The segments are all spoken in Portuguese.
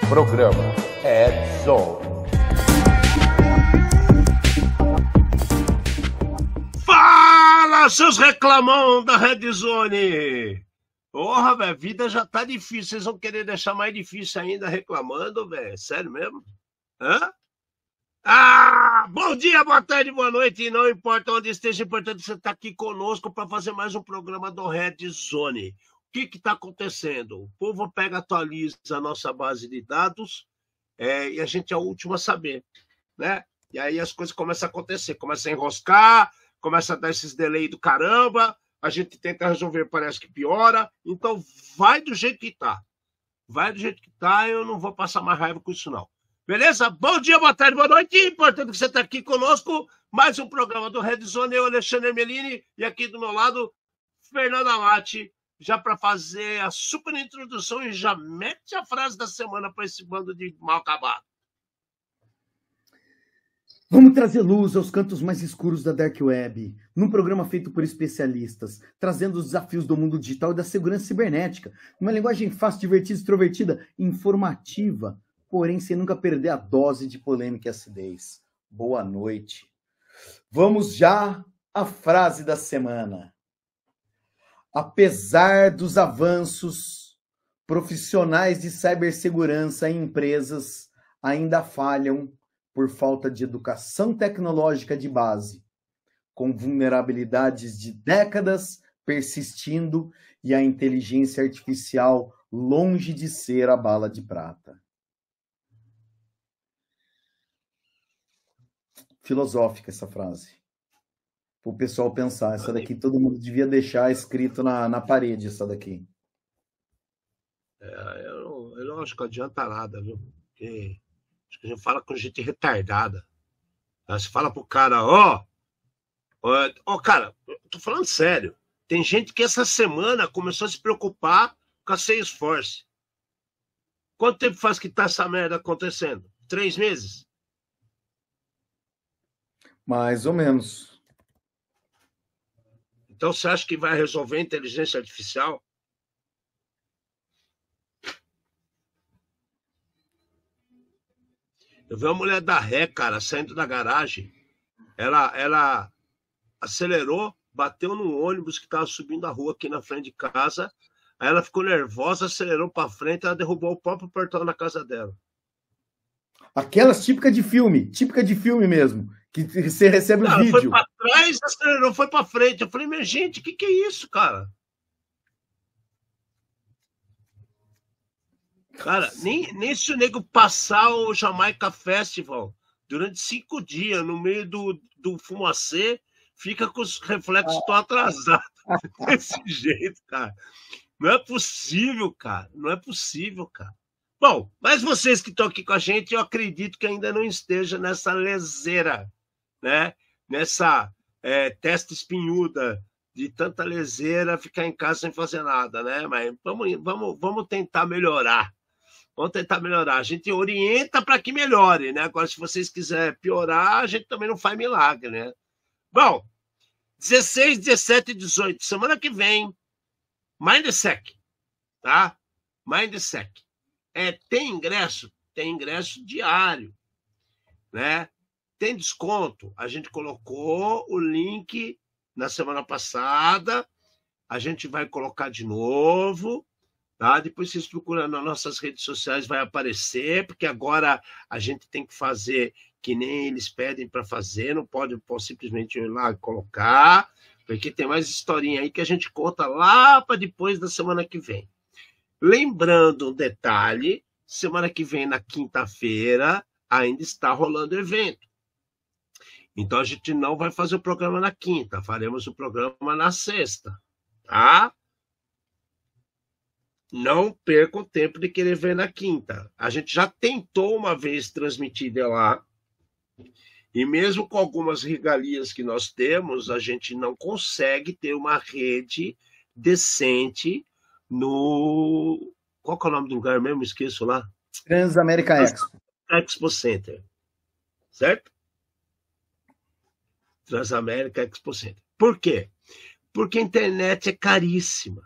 Programa Red Zone. Fala, seus reclamão da Red Zone! Porra, velho, a vida já tá difícil. Vocês vão querer deixar mais difícil ainda reclamando, velho? Sério mesmo? Hã? Bom dia, boa tarde, boa noite. E não importa onde esteja, é importante você estar aqui conosco para fazer mais um programa do Red Zone. O que está acontecendo? O povo atualiza a nossa base de dados e a gente é o último a saber, né? E aí as coisas começam a acontecer, começam a enroscar, começa a dar esses delay do caramba, a gente tenta resolver, parece que piora. Então vai do jeito que tá. Vai do jeito que tá, eu não vou passar mais raiva com isso, não. Beleza? Bom dia, boa tarde, boa noite. Importante que você está aqui conosco. Mais um programa do Red Zone. Eu, Alexandre Melini, e aqui do meu lado, Fernando Amati, já para fazer a super introdução e já mete a frase da semana para esse bando de mal acabado. Vamos trazer luz aos cantos mais escuros da Dark Web, num programa feito por especialistas, trazendo os desafios do mundo digital e da segurança cibernética, numa linguagem fácil, divertida, extrovertida, informativa, porém sem nunca perder a dose de polêmica e acidez. Boa noite. Vamos já à frase da semana. Apesar dos avanços, profissionais de cibersegurança em empresas ainda falham por falta de educação tecnológica de base, com vulnerabilidades de décadas persistindo e a inteligência artificial longe de ser a bala de prata. Filosófica essa frase. Para o pessoal pensar, essa daqui todo mundo devia deixar escrito na parede, essa daqui. Eu não acho que adianta nada, viu? Porque acho que a gente fala com gente retardada. Você fala pro cara, cara, eu tô falando sério. Tem gente que essa semana começou a se preocupar com a Salesforce. Quanto tempo faz que tá essa merda acontecendo? 3 meses? Mais ou menos. Então, você acha que vai resolver a inteligência artificial? Eu vi uma mulher da ré, cara, saindo da garagem. Ela acelerou, bateu num ônibus que estava subindo a rua aqui na frente de casa. Aí ela ficou nervosa, acelerou para frente, ela derrubou o próprio portão na casa dela. Aquelas típicas de filme mesmo. Que você recebe o vídeo. Foi para trás, acelerou, foi para frente. Eu falei, minha gente, o que é isso, cara? Cara, nem se o nego passar o Jamaica Festival durante 5 dias no meio do fumacê, fica com os reflexos tão atrasados. Desse jeito, cara. Não é possível, cara. Não é possível, cara. Bom, mas vocês que estão aqui com a gente, eu acredito que ainda não esteja nessa leseira, né? Nessa testa espinhuda de tanta leseira, ficar em casa sem fazer nada, né? Mas vamos tentar melhorar. Vamos tentar melhorar. A gente orienta para que melhore, né? Agora, se vocês quiserem piorar, a gente também não faz milagre, né? Bom, 16, 17 e 18, semana que vem, Mindsec, tá? Mindsec. Tem ingresso? Tem ingresso diário, né? Tem desconto. A gente colocou o link na semana passada, a gente vai colocar de novo, tá? Depois vocês procuram nas nossas redes sociais, vai aparecer, porque agora a gente tem que fazer que nem eles pedem para fazer, não pode simplesmente ir lá e colocar, porque tem mais historinha aí que a gente conta lá para depois da semana que vem. Lembrando um detalhe, semana que vem, na quinta-feira, ainda está rolando o evento. Então, a gente não vai fazer o programa na quinta, faremos o programa na sexta, tá? Não percam tempo de querer ver na quinta. A gente já tentou uma vez transmitir de lá, e mesmo com algumas regalias que nós temos, a gente não consegue ter uma rede decente no... Qual que é o nome do lugar mesmo? Esqueço lá. Transamérica Expo. Expo Center. Certo? Transamérica Expo Center. Por quê? Porque a internet é caríssima.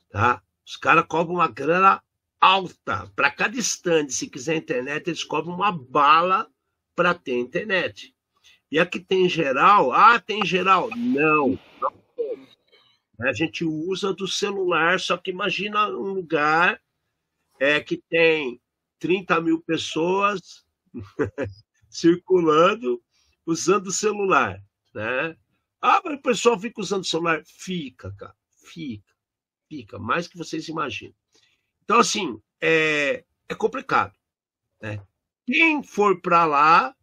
Tá? Os caras cobram uma grana alta. Para cada stand, se quiser internet, eles cobram uma bala para ter internet. E aqui tem geral? Ah, tem geral. Não. A gente usa do celular, só que imagina um lugar que tem 30 mil pessoas circulando, usando o celular, né? Ah, mas o pessoal fica usando o celular? Fica, cara, fica, mais que vocês imaginam. Então, assim, é complicado, né? Quem for para lá,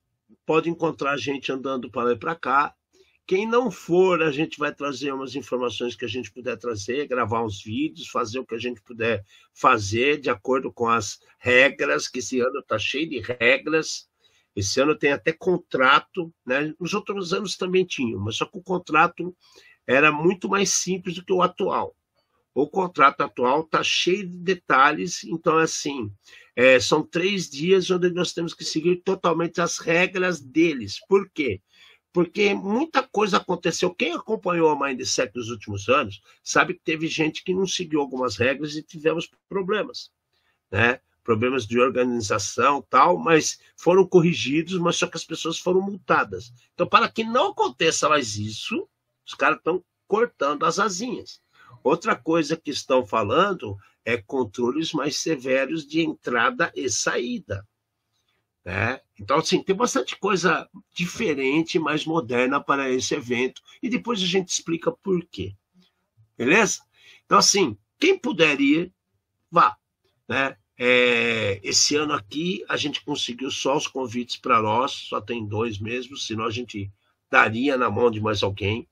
pode encontrar gente andando para lá e para cá. Quem não for, a gente vai trazer umas informações que a gente puder trazer, gravar uns vídeos, fazer o que a gente puder fazer, de acordo com as regras, que esse ano está cheio de regras. Esse ano tem até contrato, né? Nos outros anos também tinham, mas só que o contrato era muito mais simples do que o atual. O contrato atual está cheio de detalhes, então, assim, são 3 dias onde nós temos que seguir totalmente as regras deles. Por quê? Porque muita coisa aconteceu. Quem acompanhou a Mindsec nos últimos anos sabe que teve gente que não seguiu algumas regras e tivemos problemas, né? Problemas de organização tal, mas foram corrigidos, mas só que as pessoas foram multadas. Então, para que não aconteça mais isso, os caras estão cortando as asinhas. Outra coisa que estão falando é controles mais severos de entrada e saída, né? Então, assim, tem bastante coisa diferente, mais moderna para esse evento, e depois a gente explica por quê. Beleza? Então, assim, quem puder ir, vá, né? Esse ano aqui a gente conseguiu só os convites para nós, só tem 2 mesmo, senão a gente daria na mão de mais alguém,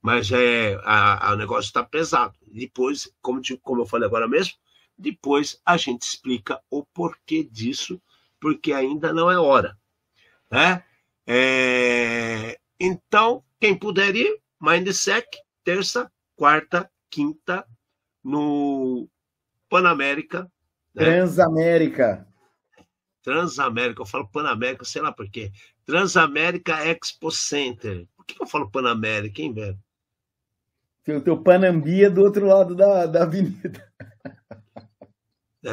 mas o negócio está pesado. Depois, como eu falei agora mesmo, depois a gente explica o porquê disso, porque ainda não é hora, né? Então, quem puder ir, Mindsec, terça, quarta, quinta, no Panamérica, né? Transamérica, eu falo Panamérica, sei lá por quê. Transamérica Expo Center. Por que eu falo Panamérica, hein, velho? O teu Panambi é do outro lado da avenida.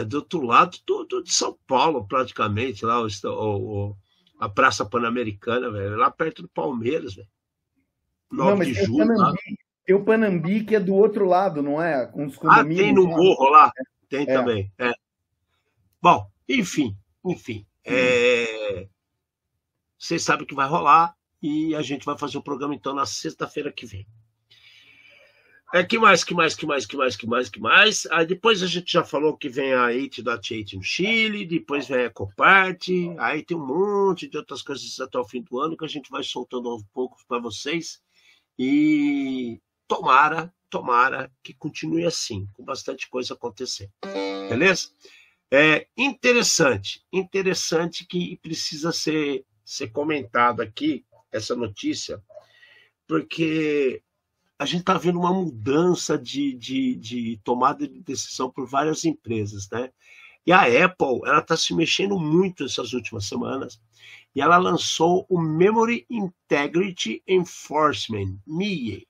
Do outro lado de São Paulo, praticamente, lá a Praça Pan-Americana, velho, lá perto do Palmeiras, velho. 9 de julho. Tem o Panambi que é do outro lado, não é? Com os condomínios. Tem no morro lá? Tem também. Bom, enfim. Vocês sabem que vai rolar e a gente vai fazer o programa, então, na sexta-feira que vem. Que mais? Aí depois a gente já falou que vem a 8.8 no Chile, depois vem a Ecopart, aí tem um monte de outras coisas até o fim do ano que a gente vai soltando aos poucos para vocês. E tomara que continue assim, com bastante coisa acontecendo. Beleza? Interessante que precisa ser comentado aqui, essa notícia, porque a gente está vendo uma mudança de tomada de decisão por várias empresas, né? E a Apple, ela está se mexendo muito essas últimas semanas, e ela lançou o Memory Integrity Enforcement, MIE.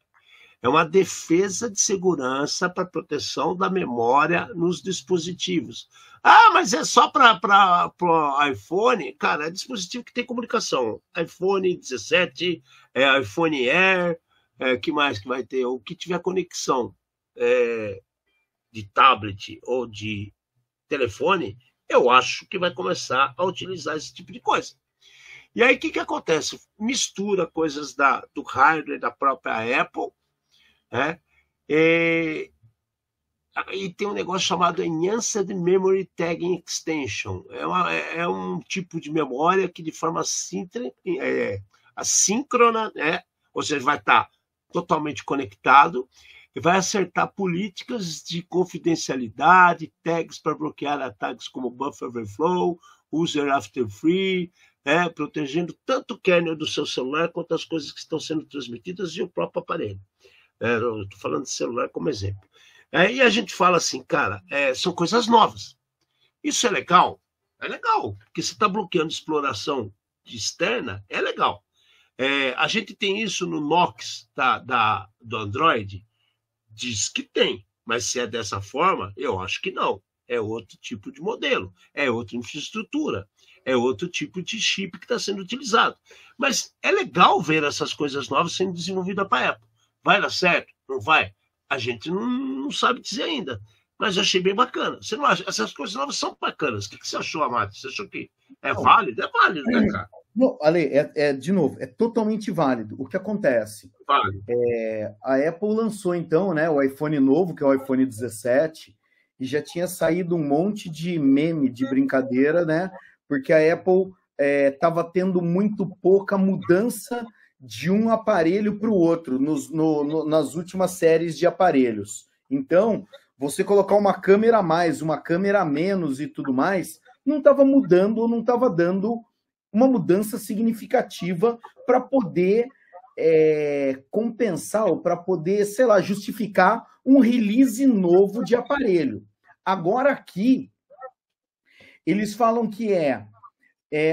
É uma defesa de segurança para proteção da memória nos dispositivos. Ah, mas é só para iPhone? Cara, é dispositivo que tem comunicação. iPhone 17, iPhone Air, que mais que vai ter? O que tiver conexão de tablet ou de telefone, eu acho que vai começar a utilizar esse tipo de coisa. E aí, o que acontece? Mistura coisas do hardware da própria Apple, né? E tem um negócio chamado Enhanced Memory Tagging Extension. É um tipo de memória que, de forma assíncrona, né? Ou seja, vai estar totalmente conectado, e vai acertar políticas de confidencialidade, tags para bloquear ataques como buffer overflow, user after free, protegendo tanto o kernel do seu celular quanto as coisas que estão sendo transmitidas e o próprio aparelho. Eu estou falando de celular como exemplo. Aí a gente fala assim, cara, são coisas novas. Isso é legal? É legal, porque você está bloqueando exploração externa, é legal. A gente tem isso no Knox do Android? Diz que tem, mas se é dessa forma, eu acho que não. é outro tipo de modelo, é outra infraestrutura, é outro tipo de chip que está sendo utilizado. Mas é legal ver essas coisas novas sendo desenvolvidas para a Apple. Vai dar certo? Não vai? A gente não sabe dizer ainda. Mas eu achei bem bacana. Você não acha? Essas coisas novas são bacanas. O que você achou, Amado? Você achou que é válido? É válido, né, cara? Não, Ale, de novo, é totalmente válido. O que acontece? Válido. A Apple lançou, então, né, o iPhone novo, que é o iPhone 17, e já tinha saído um monte de meme, de brincadeira, né? Porque a Apple estava tendo muito pouca mudança de um aparelho para o outro nas últimas séries de aparelhos. Então, você colocar uma câmera a mais, uma câmera a menos e tudo mais, não estava mudando, não estava dando uma mudança significativa para poder compensar ou para poder, sei lá, justificar um release novo de aparelho. Agora aqui, eles falam que é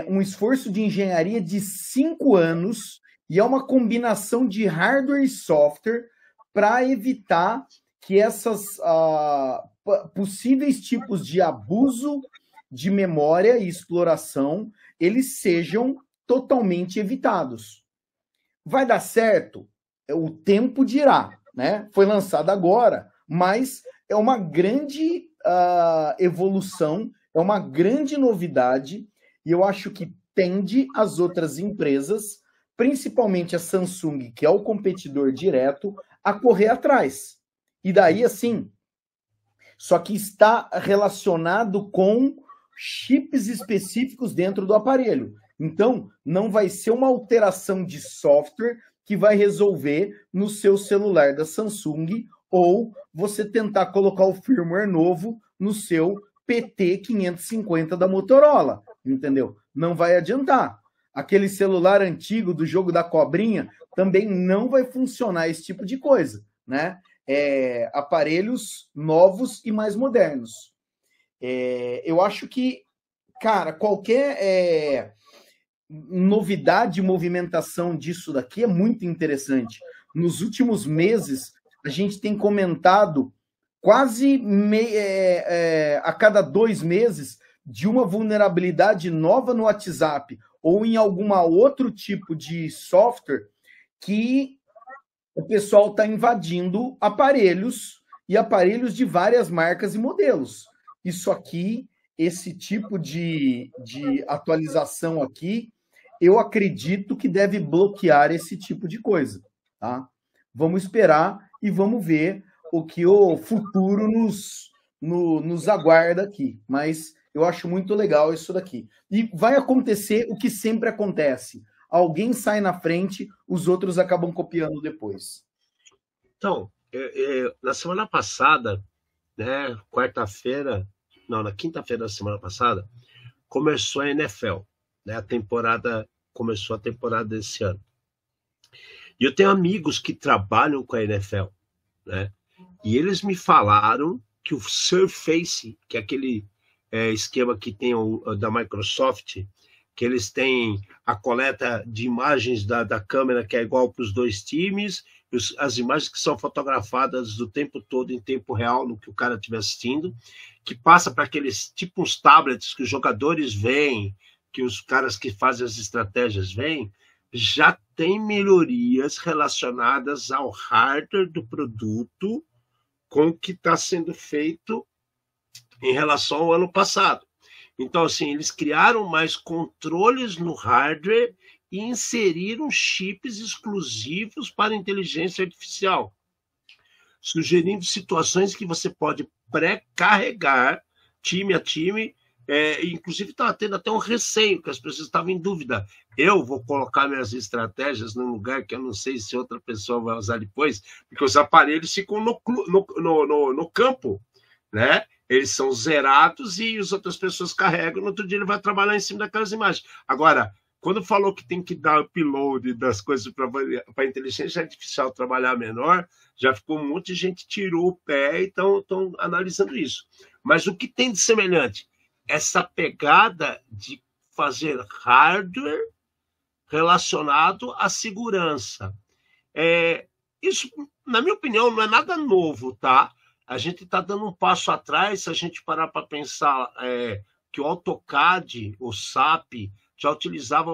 um esforço de engenharia de 5 anos e é uma combinação de hardware e software para evitar que essas possíveis tipos de abuso de memória e exploração eles sejam totalmente evitados. Vai dar certo? O tempo dirá, né? Foi lançado agora, mas é uma grande evolução, é uma grande novidade, e eu acho que tende as outras empresas, principalmente a Samsung, que é o competidor direto, a correr atrás. E daí, assim, só que está relacionado com chips específicos dentro do aparelho. Então, não vai ser uma alteração de software que vai resolver no seu celular da Samsung ou você tentar colocar o firmware novo no seu PT550 da Motorola, entendeu? Não vai adiantar. Aquele celular antigo do jogo da cobrinha também não vai funcionar esse tipo de coisa, né? Aparelhos novos e mais modernos. Eu acho que, cara, qualquer novidade, movimentação disso daqui é muito interessante. Nos últimos meses, a gente tem comentado quase a cada 2 meses de uma vulnerabilidade nova no WhatsApp ou em algum outro tipo de software que o pessoal está invadindo aparelhos e aparelhos de várias marcas e modelos. Isso aqui, esse tipo de atualização aqui, eu acredito que deve bloquear esse tipo de coisa, tá? Vamos esperar e vamos ver o que o futuro nos aguarda aqui. Mas eu acho muito legal isso daqui. E vai acontecer o que sempre acontece. Alguém sai na frente, os outros acabam copiando depois. Então, na semana passada, né, na quinta-feira da semana passada, começou a NFL, né, começou a temporada desse ano. E eu tenho amigos que trabalham com a NFL, né, e eles me falaram que o Surface, que é aquele esquema que tem da Microsoft, que eles têm a coleta de imagens da câmera que é igual para os 2 times, as imagens que são fotografadas o tempo todo em tempo real no que o cara estiver assistindo, que passa para aqueles tipo uns tablets que os jogadores veem, que os caras que fazem as estratégias veem, já tem melhorias relacionadas ao hardware do produto com o que está sendo feito em relação ao ano passado. Então, assim, eles criaram mais controles no hardware e inseriram chips exclusivos para inteligência artificial, sugerindo situações que você pode pré-carregar time a time. Inclusive, estava tendo até um receio, que as pessoas estavam em dúvida. Eu vou colocar minhas estratégias num lugar que eu não sei se outra pessoa vai usar depois, porque os aparelhos ficam no campo, né? Eles são zerados e as outras pessoas carregam, no outro dia ele vai trabalhar em cima daquelas imagens. Agora, quando falou que tem que dar upload das coisas para a inteligência artificial trabalhar menor, já ficou um monte de gente tirou o pé e estão analisando isso. Mas o que tem de semelhante? Essa pegada de fazer hardware relacionado à segurança. Isso, na minha opinião, não é nada novo, tá? a gente está dando um passo atrás se a gente parar para pensar que o AutoCAD, o SAP, já utilizava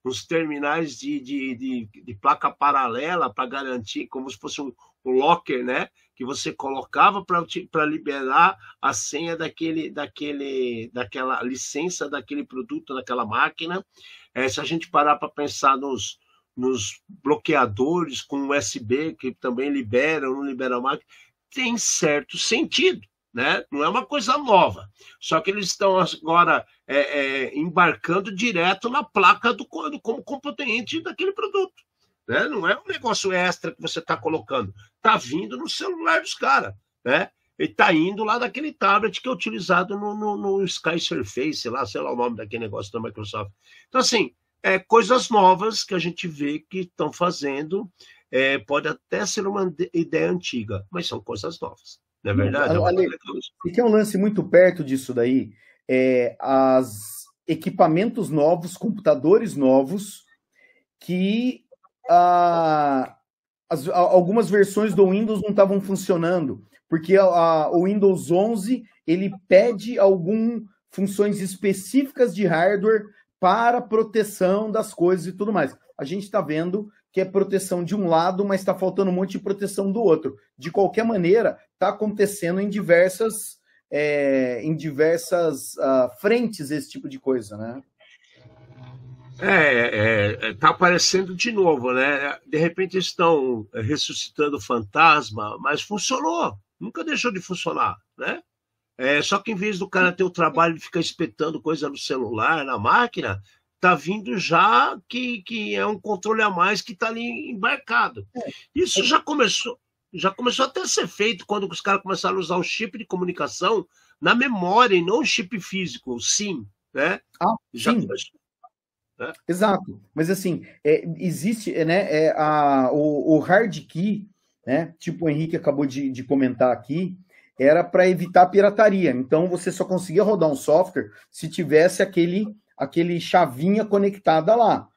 uns terminais de placa paralela para garantir, como se fosse um locker, né? Que você colocava para liberar a senha daquela licença daquele produto, daquela máquina. Se a gente parar para pensar nos bloqueadores com USB, que também liberam, não liberam a máquina, tem certo sentido, né? Não é uma coisa nova. Só que eles estão agora embarcando direto na placa como componente daquele produto. Né? Não é um negócio extra que você está colocando. Está vindo no celular dos caras. Né? Ele está indo lá daquele tablet que é utilizado no Sky Surface, lá, sei lá o nome daquele negócio da Microsoft. Então, assim, coisas novas que a gente vê que estão fazendo. Pode até ser uma ideia antiga, mas são coisas novas. Não é verdade? E tem um lance muito perto disso daí. Equipamentos novos, computadores novos, que algumas versões do Windows não estavam funcionando, porque o Windows 11 ele pede algumas funções específicas de hardware para proteção das coisas e tudo mais. A gente está vendo que é proteção de um lado, mas está faltando um monte de proteção do outro. De qualquer maneira, está acontecendo em diversas frentes esse tipo de coisa, né? Tá aparecendo de novo, né? De repente estão ressuscitando o fantasma, mas funcionou, nunca deixou de funcionar, né? Só que em vez do cara ter o trabalho de ficar espetando coisa no celular, na máquina, tá vindo já que é um controle a mais que tá ali embarcado. Isso já começou até a ser feito quando os caras começaram a usar o chip de comunicação na memória e não o chip físico, o SIM, né? Já sim. começou. Exato, mas assim, existe, né, o hard key, né, tipo o Henrique acabou de comentar aqui, era para evitar pirataria, então você só conseguia rodar um software se tivesse aquele chavinha conectada lá.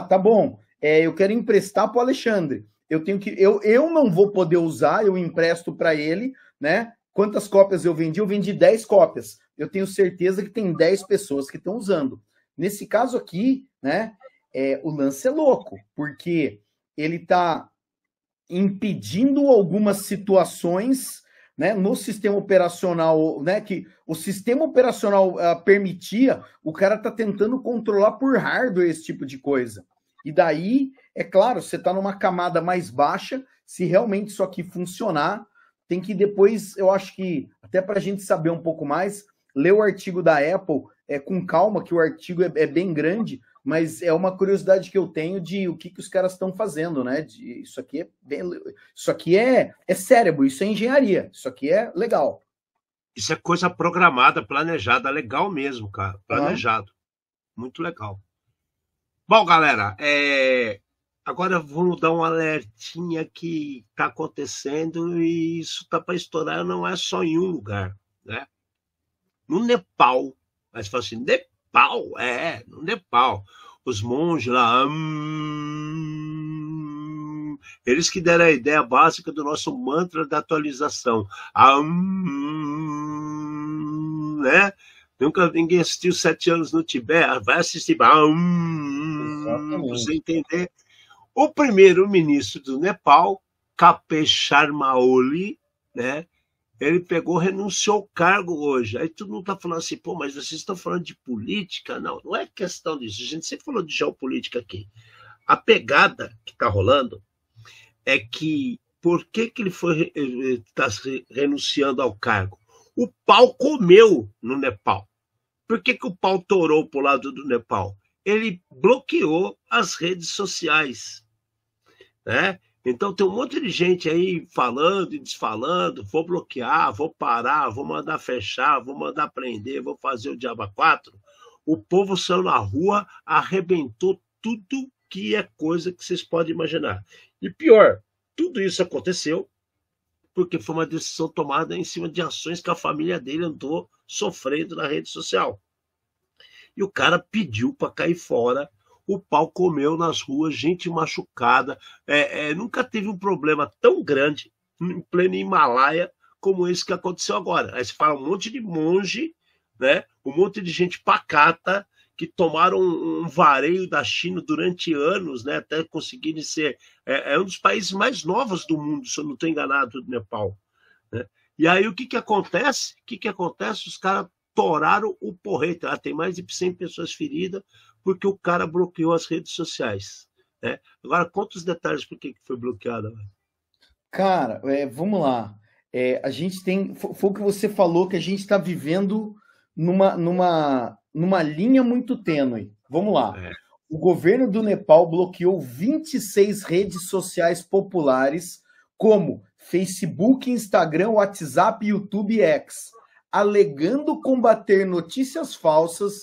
Tá bom, eu quero emprestar para o Alexandre, eu não vou poder usar, eu empresto para ele, né, quantas cópias eu vendi? Eu vendi 10 cópias, eu tenho certeza que tem 10 pessoas que estão usando. Nesse caso aqui, né, o lance é louco, porque ele está impedindo algumas situações, né, no sistema operacional, né, que o sistema operacional permitia, o cara está tentando controlar por hardware esse tipo de coisa. E daí, é claro, você está numa camada mais baixa, se realmente isso aqui funcionar, tem que depois, eu acho que, até para a gente saber um pouco mais, ler o artigo da Apple com calma, que o artigo é bem grande, mas é uma curiosidade que eu tenho de o que os caras estão fazendo, né? Isso aqui é cérebro, isso é engenharia, isso aqui é legal. Isso é coisa programada, planejada, legal mesmo, cara. Planejado. Muito legal. Bom, galera, agora vamos dar um alertinha que está acontecendo e isso está para estourar, não é só em um lugar, né? No Nepal, mas fala assim, Nepal? No Nepal. Os monges lá, eles que deram a ideia básica do nosso mantra da atualização. Né? Nunca ninguém assistiu 7 anos no Tibete, vai assistir para você entender. O primeiro-ministro do Nepal, K.P. Sharma Oli, né? Ele pegou, renunciou ao cargo hoje. Aí todo mundo está falando assim, pô, mas vocês estão falando de política? Não, não é questão disso. A gente sempre falou de geopolítica aqui. A pegada que está rolando é que por que ele está renunciando ao cargo? O pau comeu no Nepal. Por que o pau torou para o lado do Nepal? Ele bloqueou as redes sociais, né? Então tem um monte de gente aí falando e desfalando, vou bloquear, vou parar, vou mandar fechar, vou mandar prender, vou fazer o diabo 4. O povo saiu na rua, arrebentou tudo que é coisa que vocês podem imaginar. E pior, tudo isso aconteceu porque foi uma decisão tomada em cima de ações que a família dele andou sofrendo na rede social. E o cara pediu para cair fora. O pau comeu nas ruas, gente machucada. Nunca teve um problema tão grande em pleno Himalaia, como esse que aconteceu agora. Aí você fala um monte de monge, né? Um monte de gente pacata que tomaram um vareio da China durante anos, né? Até conseguirem ser... É um dos países mais novos do mundo, se eu não estou enganado, do Nepal. Né? E aí o que acontece? O que acontece? Os caras toraram o porrete. Tem mais de 100 pessoas feridas porque o cara bloqueou as redes sociais. Né? Agora, conta os detalhes por que foi bloqueada. Cara, vamos lá. A gente tem... Foi o que você falou, que a gente está vivendo numa linha muito tênue. Vamos lá. O governo do Nepal bloqueou 26 redes sociais populares, como Facebook, Instagram, WhatsApp, YouTube e X, alegando combater notícias falsas,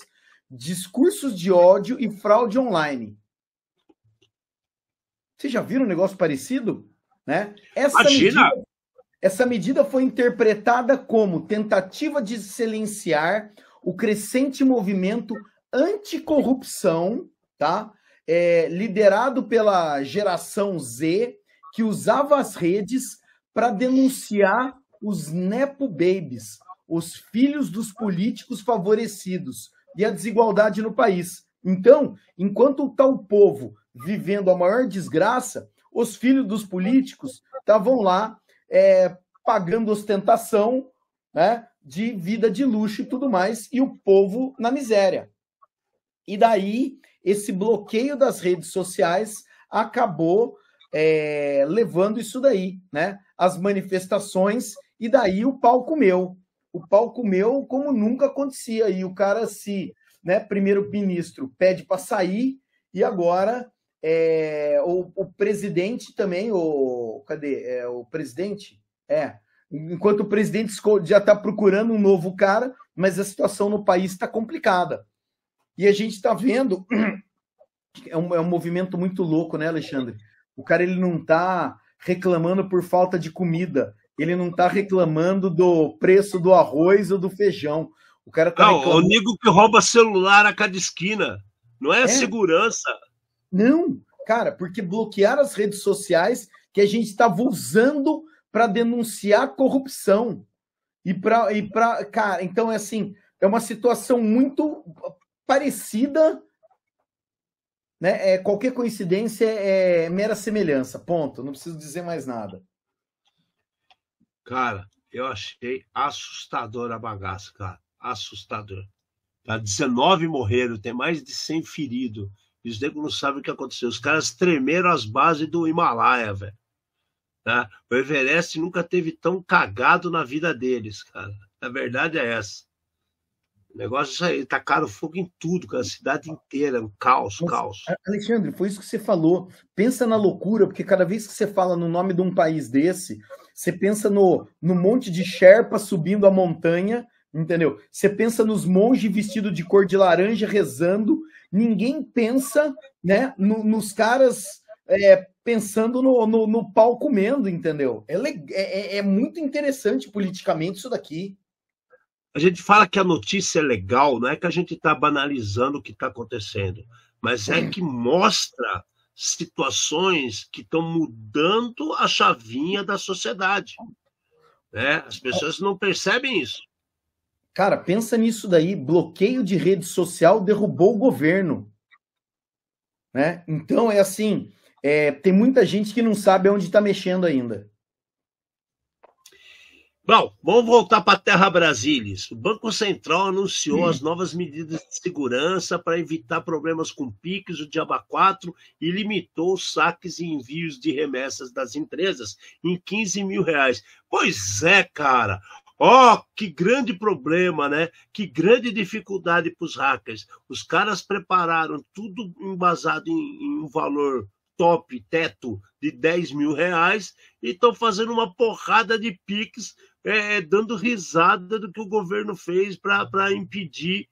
discursos de ódio e fraude online. Vocês já viram um negócio parecido? Né? Essa medida foi interpretada como tentativa de silenciar o crescente movimento anticorrupção, tá? Liderado pela geração Z, que usava as redes para denunciar os Nepo Babies, os filhos dos políticos favorecidos, e a desigualdade no país. Então, enquanto está o povo vivendo a maior desgraça, os filhos dos políticos estavam lá pagando ostentação, né, de vida de luxo e tudo mais, e o povo na miséria. E daí, esse bloqueio das redes sociais acabou levando isso daí, né? As manifestações, e daí o pau comeu. O pau comeu como nunca acontecia. E o cara né, primeiro-ministro pede para sair, e agora o presidente também, cadê? O presidente? Enquanto o presidente já está procurando um novo cara, mas a situação no país está complicada. E a gente está vendo, é um movimento muito louco, né, Alexandre? O cara, ele não está reclamando por falta de comida, ele não está reclamando do preço do arroz ou do feijão. O cara tá reclamando... o nego que rouba celular a cada esquina, não é segurança. Não, cara, porque bloquearam as redes sociais que a gente estava usando para denunciar corrupção. Cara, então é uma situação muito parecida, né? Qualquer coincidência é mera semelhança, ponto. Não preciso dizer mais nada. Cara, eu achei assustador a bagaça, cara. Assustador. 19 morreram, tem mais de 100 feridos. E os negros não sabem o que aconteceu. Os caras tremeram as bases do Himalaia, velho. Tá? O Everest nunca teve tão cagado na vida deles, cara. A verdade é essa. O negócio aí, tacaram fogo em tudo, cara. A cidade inteira, um caos. Alexandre, foi isso que você falou. Pensa na loucura, porque cada vez que você fala no nome de um país desse, você pensa no monte de Sherpa subindo a montanha, entendeu? Você pensa nos monges vestidos de cor de laranja rezando. Ninguém pensa, né, nos caras pensando no pau comendo, entendeu? É muito interessante politicamente isso daqui. A gente fala que a notícia é legal, não é que a gente está banalizando o que está acontecendo, mas é que mostra situações que estão mudando a chavinha da sociedade. Né? As pessoas não percebem isso. Cara, pensa nisso daí. Bloqueio de rede social derrubou o governo. Né? Então, tem muita gente que não sabe onde está mexendo ainda. Bom, vamos voltar para a Terra Brasilis. O Banco Central anunciou as novas medidas de segurança para evitar problemas com PIX, o Diaba 4, e limitou os saques e envios de remessas das empresas em R$15 mil. Pois é, cara. Que grande problema, né? Que grande dificuldade para os hackers. Os caras prepararam tudo embasado em um valor top, teto de R$10 mil, e estão fazendo uma porrada de PIX, dando risada do que o governo fez para impedir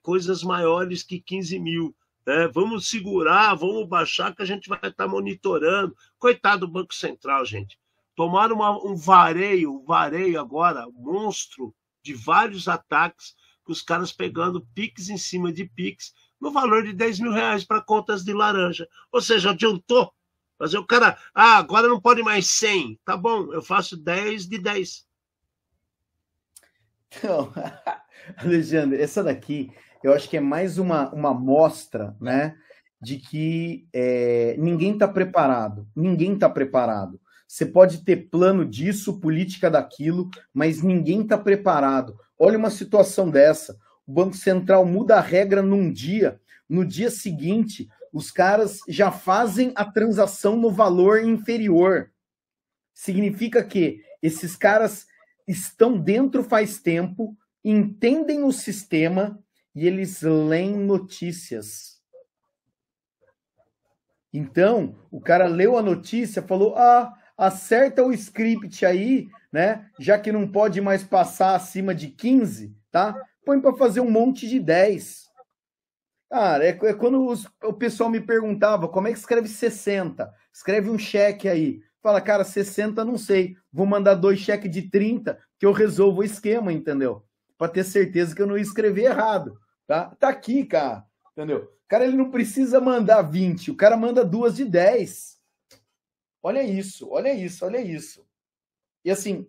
coisas maiores que 15 mil. Né? Vamos segurar, vamos baixar, que a gente vai estar monitorando. Coitado do Banco Central, gente. Tomaram um vareio agora, monstro, de vários ataques, com os caras pegando PIX em cima de PIX, no valor de R$10 mil para contas de laranja. Ou seja, adiantou. Mas o cara, agora não pode mais 100. Tá bom, eu faço 10 de 10. Então, Alexandre, essa daqui, eu acho que é mais uma amostra, né, de que ninguém está preparado. Ninguém está preparado. Você pode ter plano disso, política daquilo, mas ninguém está preparado. Olha uma situação dessa. O Banco Central muda a regra num dia, no dia seguinte, os caras já fazem a transação no valor inferior. Significa que esses caras estão dentro faz tempo, entendem o sistema e eles leem notícias. Então, o cara leu a notícia, falou, acerta o script aí, né? Já que não pode mais passar acima de 15, tá? Põe para fazer um monte de 10. Cara, é quando o pessoal me perguntava como é que escreve 60. Escreve um cheque aí. Fala, cara, 60 não sei. Vou mandar 2 cheques de 30 que eu resolvo o esquema, entendeu? Para ter certeza que eu não ia escrever errado, tá? Tá aqui, cara, entendeu? O cara, ele não precisa mandar 20, o cara manda 2 de 10. Olha isso, olha isso, olha isso. E assim,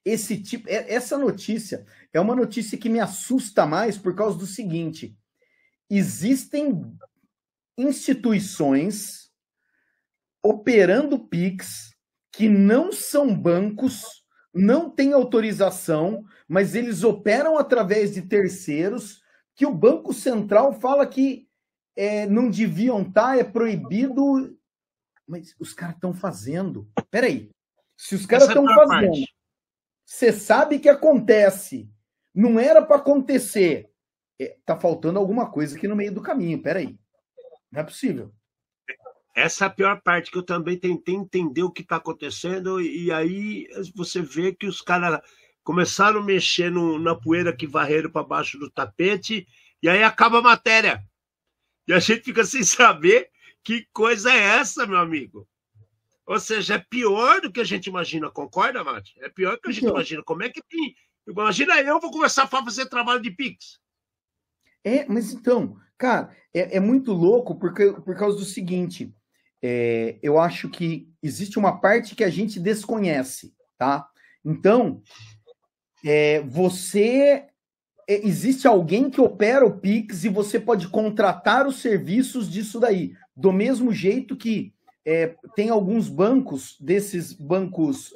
essa notícia é uma notícia que me assusta mais por causa do seguinte: existem instituições operando Pix que não são bancos, não têm autorização, mas eles operam através de terceiros, que o Banco Central fala que não deviam estar, é proibido, mas os caras estão fazendo. Peraí, se os caras estão fazendo, você sabe que acontece, não era para acontecer, tá faltando alguma coisa aqui no meio do caminho, peraí, não é possível. Essa é a pior parte, que eu também tentei entender o que está acontecendo, e aí você vê que os caras começaram a mexer na poeira que varreram para baixo do tapete, e aí acaba a matéria. E a gente fica sem saber que coisa é essa, meu amigo. Ou seja, é pior do que a gente imagina, concorda, Mate? É pior do que a gente imagina. Como é que tem... Imagina, eu vou começar a fazer trabalho de Pix. Mas então, cara, é muito louco por causa do seguinte... eu acho que existe uma parte que a gente desconhece, tá? Então, existe alguém que opera o Pix e você pode contratar os serviços disso daí. Do mesmo jeito que tem alguns bancos, desses bancos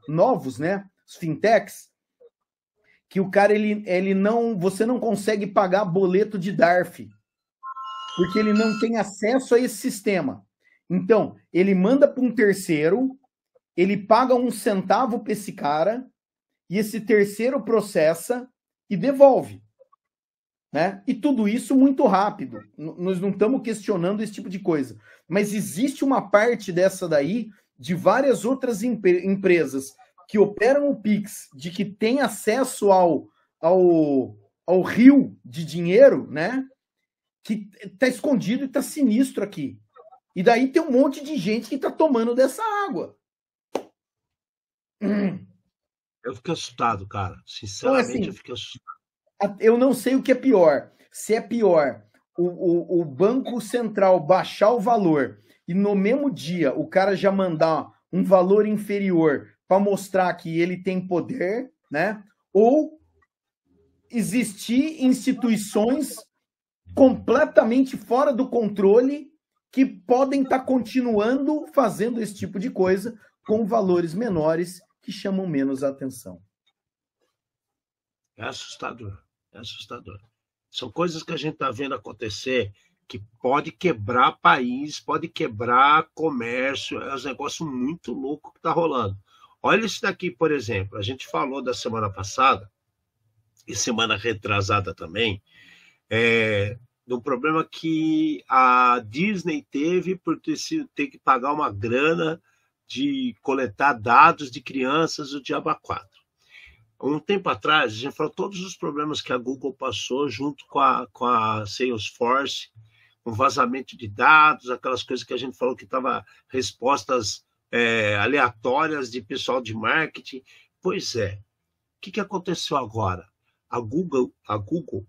novos, né? Os fintechs, que o cara, você não consegue pagar boleto de DARF, porque ele não tem acesso a esse sistema. Então, ele manda para um terceiro, ele paga 1 centavo para esse cara, e esse terceiro processa e devolve. Né? E tudo isso muito rápido. Nós não estamos questionando esse tipo de coisa. Mas existe uma parte dessa daí, de várias outras empresas que operam o Pix, de que tem acesso ao rio de dinheiro, né? Que está escondido e está sinistro aqui. E daí tem um monte de gente que está tomando dessa água. Eu fiquei assustado, cara. Sinceramente, então, assim, eu fiquei assustado. Eu não sei o que é pior. Se é pior o Banco Central baixar o valor e no mesmo dia o cara já mandar um valor inferior para mostrar que ele tem poder, né? Ou existir instituições completamente fora do controle que podem estar continuando fazendo esse tipo de coisa com valores menores que chamam menos a atenção. É assustador, é assustador. São coisas que a gente está vendo acontecer que pode quebrar país, pode quebrar comércio, é um negócio muito louco que está rolando. Olha isso daqui, por exemplo, a gente falou da semana passada, e semana retrasada também, de um problema que a Disney teve por ter que pagar uma grana de coletar dados de crianças do Diabo 4. Um tempo atrás, a gente falou todos os problemas que a Google passou junto com a Salesforce, com vazamento de dados, aquelas coisas que a gente falou que estava respostas aleatórias de pessoal de marketing. Pois é. O que aconteceu agora? A Google,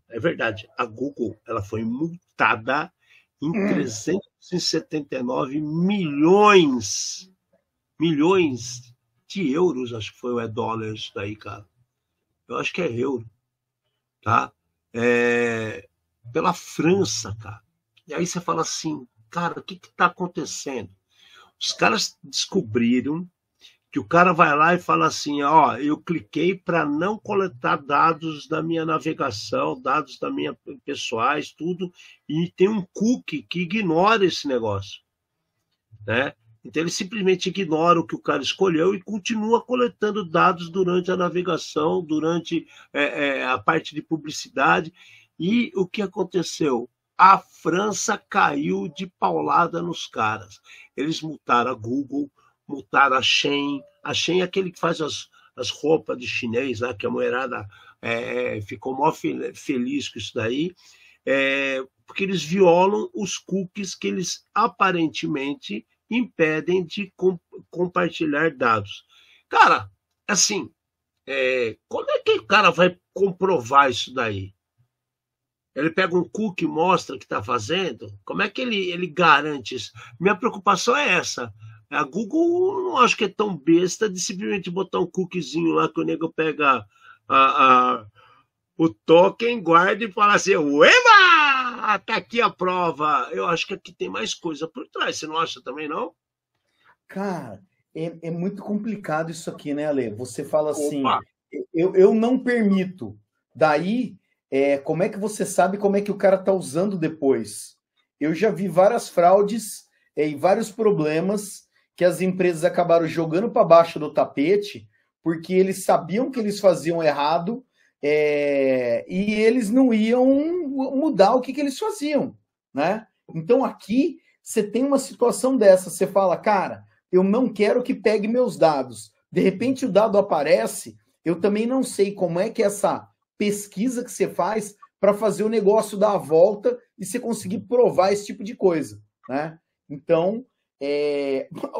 é verdade, a Google ela foi multada em 379 milhões de euros, acho que foi, ou é dólar isso daí, cara. Eu acho que é euro, tá? Pela França, cara. E aí você fala assim, cara, o que está acontecendo? Os caras descobriram que o cara vai lá e fala assim, ó, eu cliquei para não coletar dados da minha navegação, dados da minha pessoais, tudo, e tem um cookie que ignora esse negócio, né? Então ele simplesmente ignora o que o cara escolheu e continua coletando dados durante a navegação, durante a parte de publicidade. E o que aconteceu? A França caiu de paulada nos caras. Eles multaram a Google, multaram a Shein. A Shein é aquele que faz as roupas de chinês, né? Que a mulherada ficou mó feliz com isso daí, porque eles violam os cookies que eles aparentemente impedem de compartilhar dados. Cara, assim, como é que o cara vai comprovar isso daí? Ele pega um cookie e mostra que está fazendo? Como é que ele garante isso? Minha preocupação é essa. A Google não acho que é tão besta de simplesmente botar um cookiezinho lá que o nego pega o token, guarda e fala assim, ueba! Tá aqui a prova. Eu acho que aqui tem mais coisa por trás. Você não acha também, não? Cara, é muito complicado isso aqui, né, Ale? Você fala assim, Opa! eu não permito. Daí, como é que você sabe como é que o cara tá usando depois? Eu já vi várias fraudes e vários problemas que as empresas acabaram jogando para baixo do tapete porque eles sabiam que eles faziam errado e eles não iam mudar o que eles faziam, né? Então aqui você tem uma situação dessa, você fala, cara, eu não quero que pegue meus dados. De repente o dado aparece, eu também não sei como é que essa pesquisa que você faz para fazer o negócio dar a volta e você conseguir provar esse tipo de coisa, né? Então,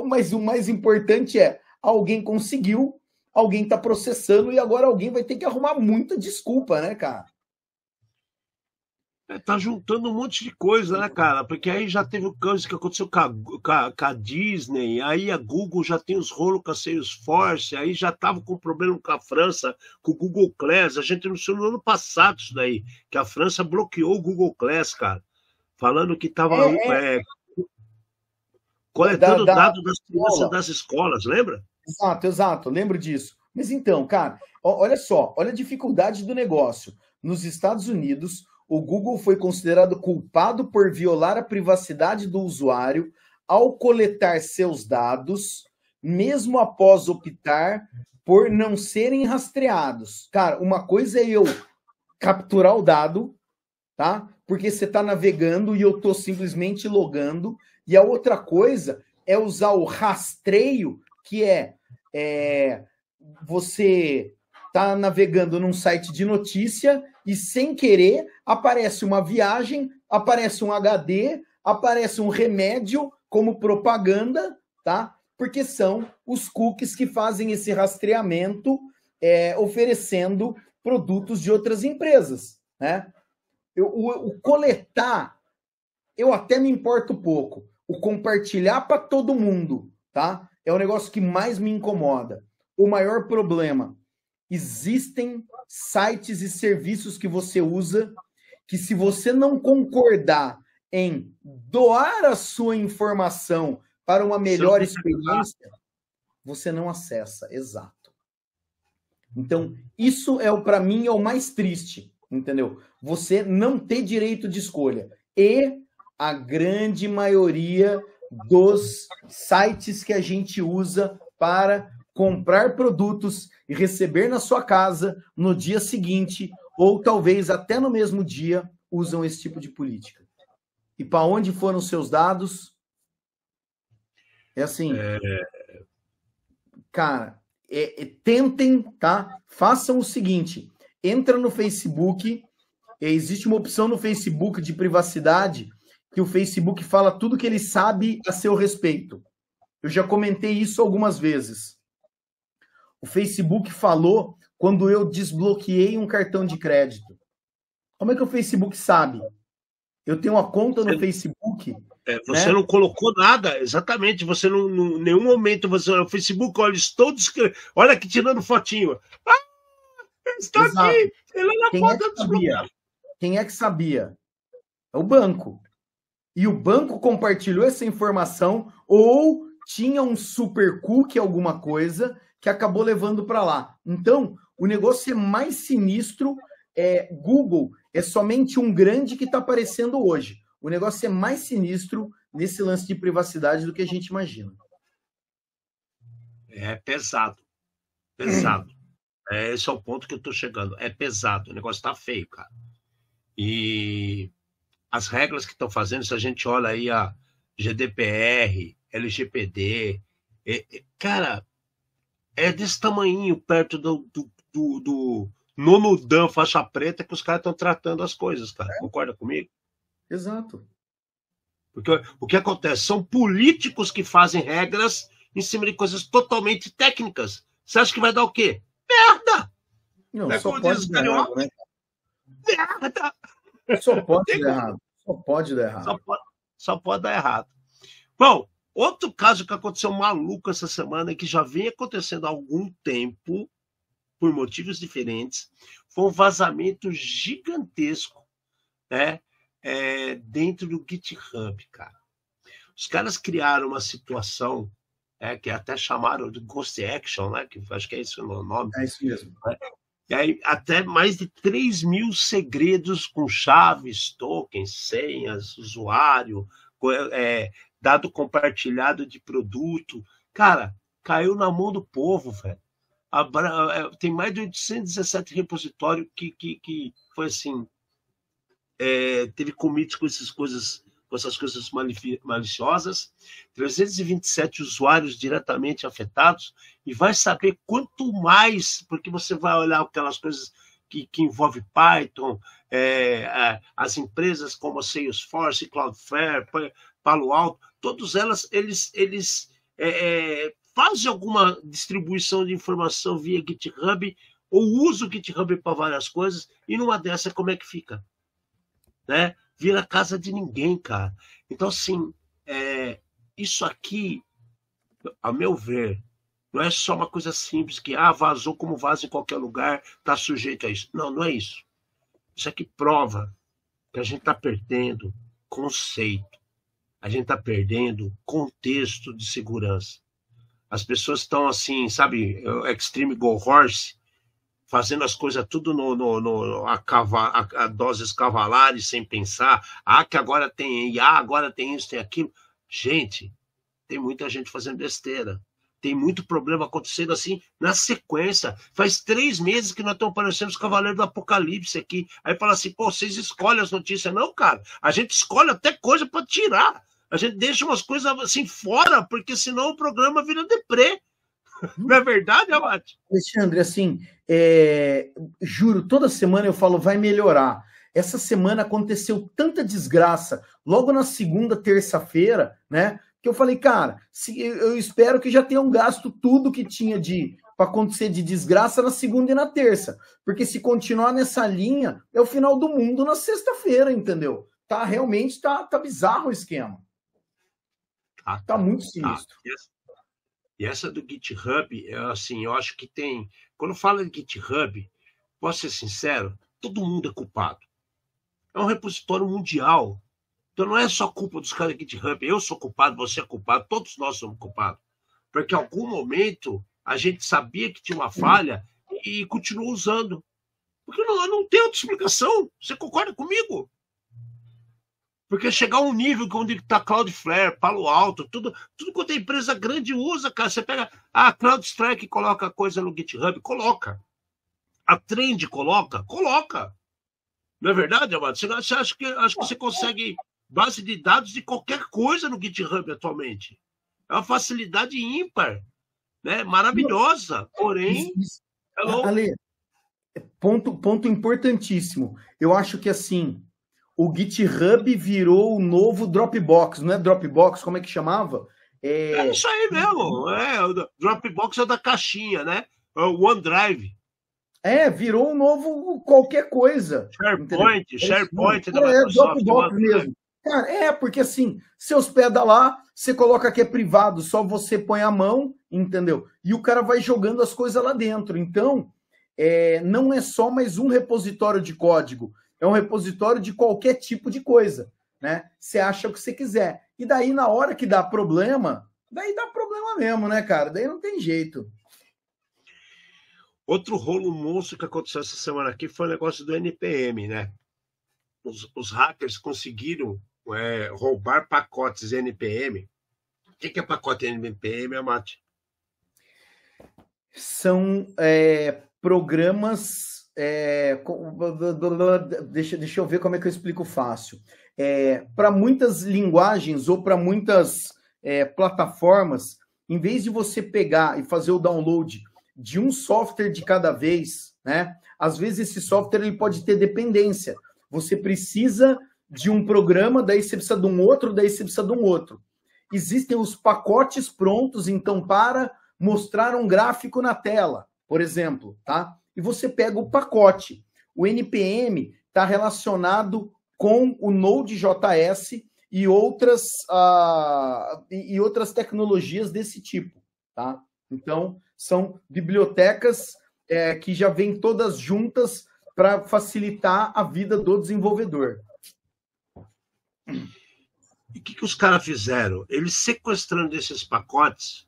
mas o mais importante é, alguém conseguiu, alguém está processando e agora alguém vai ter que arrumar muita desculpa, né, cara? Tá juntando um monte de coisa, né, cara? Porque aí já teve o caso que aconteceu com a Disney, aí a Google já tem os rolos com a Salesforce, aí já tava com problema com a França, com o Google Class. A gente anunciou no ano passado isso daí, que a França bloqueou o Google Class, cara, falando que tava coletando dados das crianças das escolas, lembra? Exato, lembro disso. Mas então, cara, olha só, olha a dificuldade do negócio. Nos Estados Unidos, o Google foi considerado culpado por violar a privacidade do usuário ao coletar seus dados, mesmo após optar por não serem rastreados. Cara, uma coisa é eu capturar o dado, tá? Porque você está navegando e eu estou simplesmente logando. E a outra coisa é usar o rastreio, que você está navegando num site de notícia e, sem querer, aparece uma viagem, aparece um HD, aparece um remédio como propaganda, tá? Porque são os cookies que fazem esse rastreamento oferecendo produtos de outras empresas, né? O coletar, eu até me importo pouco. O compartilhar para todo mundo, tá? É o negócio que mais me incomoda. O maior problema, existem sites e serviços que você usa que, se você não concordar em doar a sua informação para uma melhor experiência, você não acessa. Exato. Então, isso para mim, é o mais triste, entendeu? Você não ter direito de escolha. E a grande maioria dos sites que a gente usa para comprar produtos e receber na sua casa no dia seguinte, ou talvez até no mesmo dia, usam esse tipo de política. E para onde foram seus dados? É assim, cara, tentem, tá? Façam o seguinte, entra no Facebook, existe uma opção no Facebook de privacidade que o Facebook fala tudo que ele sabe a seu respeito. Eu já comentei isso algumas vezes. O Facebook falou quando eu desbloqueei um cartão de crédito. Como é que o Facebook sabe? Eu tenho uma conta no Facebook. Você não colocou nada, exatamente. Você não, em nenhum momento você no Facebook, olha, estou descrevendo. Olha aqui tirando fotinho. Está Exato. aqui. Ele na porta desbloqueada. Quem é que sabia? É o banco. E o banco compartilhou essa informação ou tinha um super cookie, alguma coisa, que acabou levando para lá. Então, o negócio é mais sinistro. Google é somente um grande que está aparecendo hoje. O negócio é mais sinistro nesse lance de privacidade do que a gente imagina. É pesado. Pesado. Esse é o ponto que eu estou chegando. É pesado. O negócio está feio, cara. E as regras que estão fazendo, se a gente olha aí a GDPR, LGPD, cara, é desse tamanhinho perto do nono dan faixa preta que os caras estão tratando as coisas, cara. Concorda comigo? Exato. Porque o que acontece? São políticos que fazem regras em cima de coisas totalmente técnicas. Você acha que vai dar o quê? Merda! Não, só pode dar errado, né? Merda! Só pode dar errado. Só pode dar errado. Só pode dar errado. Bom, outro caso que aconteceu maluco essa semana e que já vem acontecendo há algum tempo, por motivos diferentes, foi um vazamento gigantesco, né? Dentro do GitHub, cara. Os caras criaram uma situação que até chamaram de Ghost Action, né? Que acho que é esse o nome. É isso mesmo. E aí, até mais de 3.000 segredos com chaves, tokens, senhas, usuário, dado compartilhado de produto. Cara, caiu na mão do povo, velho. Tem mais de 817 repositórios que foi assim, teve commits com essas coisas maliciosas, 327 usuários diretamente afetados, e vai saber quanto mais, porque você vai olhar aquelas coisas que envolvem Python, as empresas como a Salesforce, Cloudflare, Palo Alto, todas elas, eles fazem alguma distribuição de informação via GitHub, ou usam o GitHub para várias coisas, e numa dessa, como é que fica? Né? Vira casa de ninguém, cara. Então, assim, isso aqui, a meu ver, não é só uma coisa simples que vazou como vaza em qualquer lugar, está sujeito a isso. Não, não é isso. Isso aqui prova que a gente está perdendo conceito, a gente está perdendo contexto de segurança. As pessoas estão assim, sabe, Extreme Go Horse, fazendo as coisas tudo a doses cavalares, sem pensar. Que agora tem IA, agora tem isso, tem aquilo. Gente, tem muita gente fazendo besteira. Tem muito problema acontecendo assim na sequência. Faz 3 meses que nós estamos parecendo os Cavaleiros do Apocalipse aqui. Aí fala assim, pô, vocês escolhem as notícias. Não, cara, a gente escolhe até coisa para tirar. A gente deixa umas coisas assim fora, porque senão o programa vira deprê. Não é verdade, Abate? Alexandre, assim, juro, toda semana eu falo, vai melhorar. Essa semana aconteceu tanta desgraça, logo na segunda, terça-feira, né? Que eu falei, cara, eu espero que já tenham gasto tudo que tinha para acontecer de desgraça na segunda e na terça. Porque se continuar nessa linha, é o final do mundo na sexta-feira, entendeu? Realmente tá bizarro o esquema. Tá muito sinistro. E essa do GitHub, assim, eu acho que tem... Quando fala de GitHub, posso ser sincero, todo mundo é culpado. É um repositório mundial. Então não é só culpa dos caras do GitHub. Eu sou culpado, você é culpado, todos nós somos culpados. Porque em algum momento a gente sabia que tinha uma falha e continuou usando. Porque não tem outra explicação. Você concorda comigo? Porque chegar a um nível onde está Cloudflare, Palo Alto, tudo quanto é empresa grande usa, cara. Você pega a CrowdStrike e coloca coisa no GitHub, coloca. A Trend coloca. Não é verdade, Amado? Você acha que você consegue base de dados de qualquer coisa no GitHub atualmente? É uma facilidade ímpar, né? Maravilhosa, porém... Ale, ponto importantíssimo. Eu acho que, assim, o GitHub virou o novo Dropbox, não é Dropbox? Como é que chamava? É isso aí mesmo. O Dropbox é da caixinha, né? É o OneDrive. Virou um novo qualquer coisa. SharePoint da Microsoft. Dropbox mesmo. Cara, porque assim, você hospeda lá, você coloca que é privado, só você põe a mão, entendeu? E o cara vai jogando as coisas lá dentro. Então, não é só mais um repositório de código, é um repositório de qualquer tipo de coisa, né? Você acha o que você quiser. E daí, na hora que dá problema, daí dá problema mesmo, né, cara? Daí não tem jeito. Outro rolo monstro que aconteceu essa semana aqui foi o negócio do NPM, né? Os hackers conseguiram roubar pacotes NPM. O que é pacote NPM, Amati? São programas... deixa eu ver como é que eu explico fácil. Para muitas linguagens ou para muitas plataformas, em vez de você pegar e fazer o download de um software de cada vez, né? Às vezes esse software ele pode ter dependência. Você precisa de um programa, daí você precisa de um outro, daí você precisa de um outro. Existem os pacotes prontos, então, para mostrar um gráfico na tela, por exemplo, tá? E você pega o pacote. O NPM está relacionado com o Node.js e outras tecnologias desse tipo, tá? Então, são bibliotecas que já vêm todas juntas para facilitar a vida do desenvolvedor. E o que os caras fizeram? Eles sequestrando esses pacotes,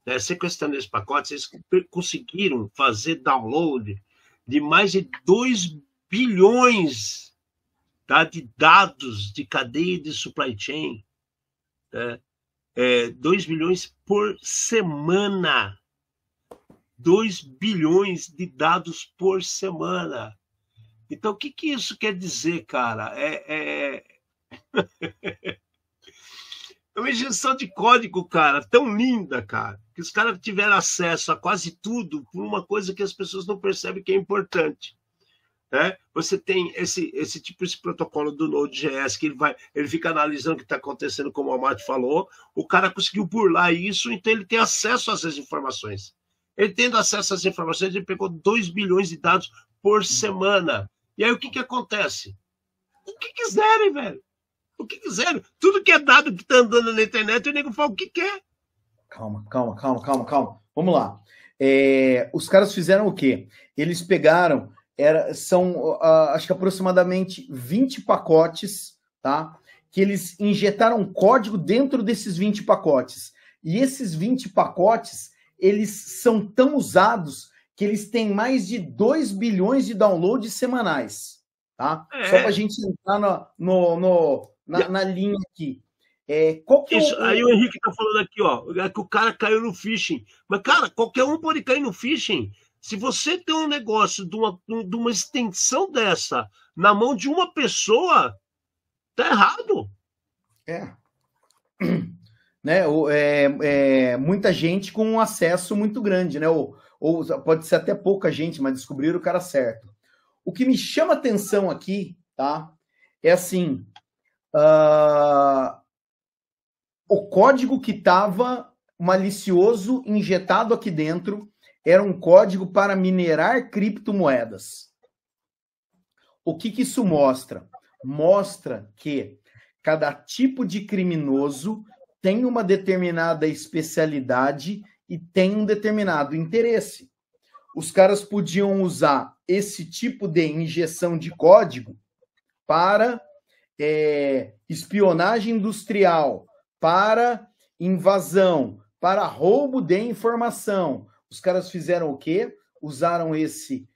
eles conseguiram fazer download de mais de 2 bilhões de dados de cadeia de supply chain. 2 bilhões por semana. 2 bilhões de dados por semana. Então, o que isso quer dizer, cara? É uma injeção de código, cara, tão linda, cara, que os caras tiveram acesso a quase tudo por uma coisa que as pessoas não percebem que é importante. Né? Você tem esse protocolo do Node.js que ele fica analisando o que está acontecendo, como o Amati falou. O cara conseguiu burlar isso, então ele tem acesso a essas informações. Ele tendo acesso às informações, ele pegou 2 bilhões de dados por semana. E aí o que acontece? O que quiserem, velho. O que quiserem. Tudo que é dado que está andando na internet, o nego fala o que quer. Calma. Vamos lá. Os caras fizeram o quê? Eles pegaram, são acho que aproximadamente 20 pacotes, tá? Que eles injetaram código dentro desses 20 pacotes. E esses 20 pacotes, eles são tão usados que eles têm mais de 2 bilhões de downloads semanais, tá? Só para a gente entrar na linha aqui. Qual que isso, aí o Henrique está falando aqui, ó, que o cara caiu no phishing. Mas, cara, qualquer um pode cair no phishing. Se você tem um negócio de uma extensão dessa na mão de uma pessoa, tá errado. Né? Muita gente com um acesso muito grande, né? Ou pode ser até pouca gente, mas descobriram o cara certo. O que me chama atenção aqui, tá? É assim, o código que estava malicioso injetado aqui dentro era um código para minerar criptomoedas. O que isso mostra? Mostra que cada tipo de criminoso tem uma determinada especialidade e tem um determinado interesse. Os caras podiam usar esse tipo de injeção de código para espionagem industrial, para invasão, para roubo de informação. Os caras fizeram o quê? Usaram esse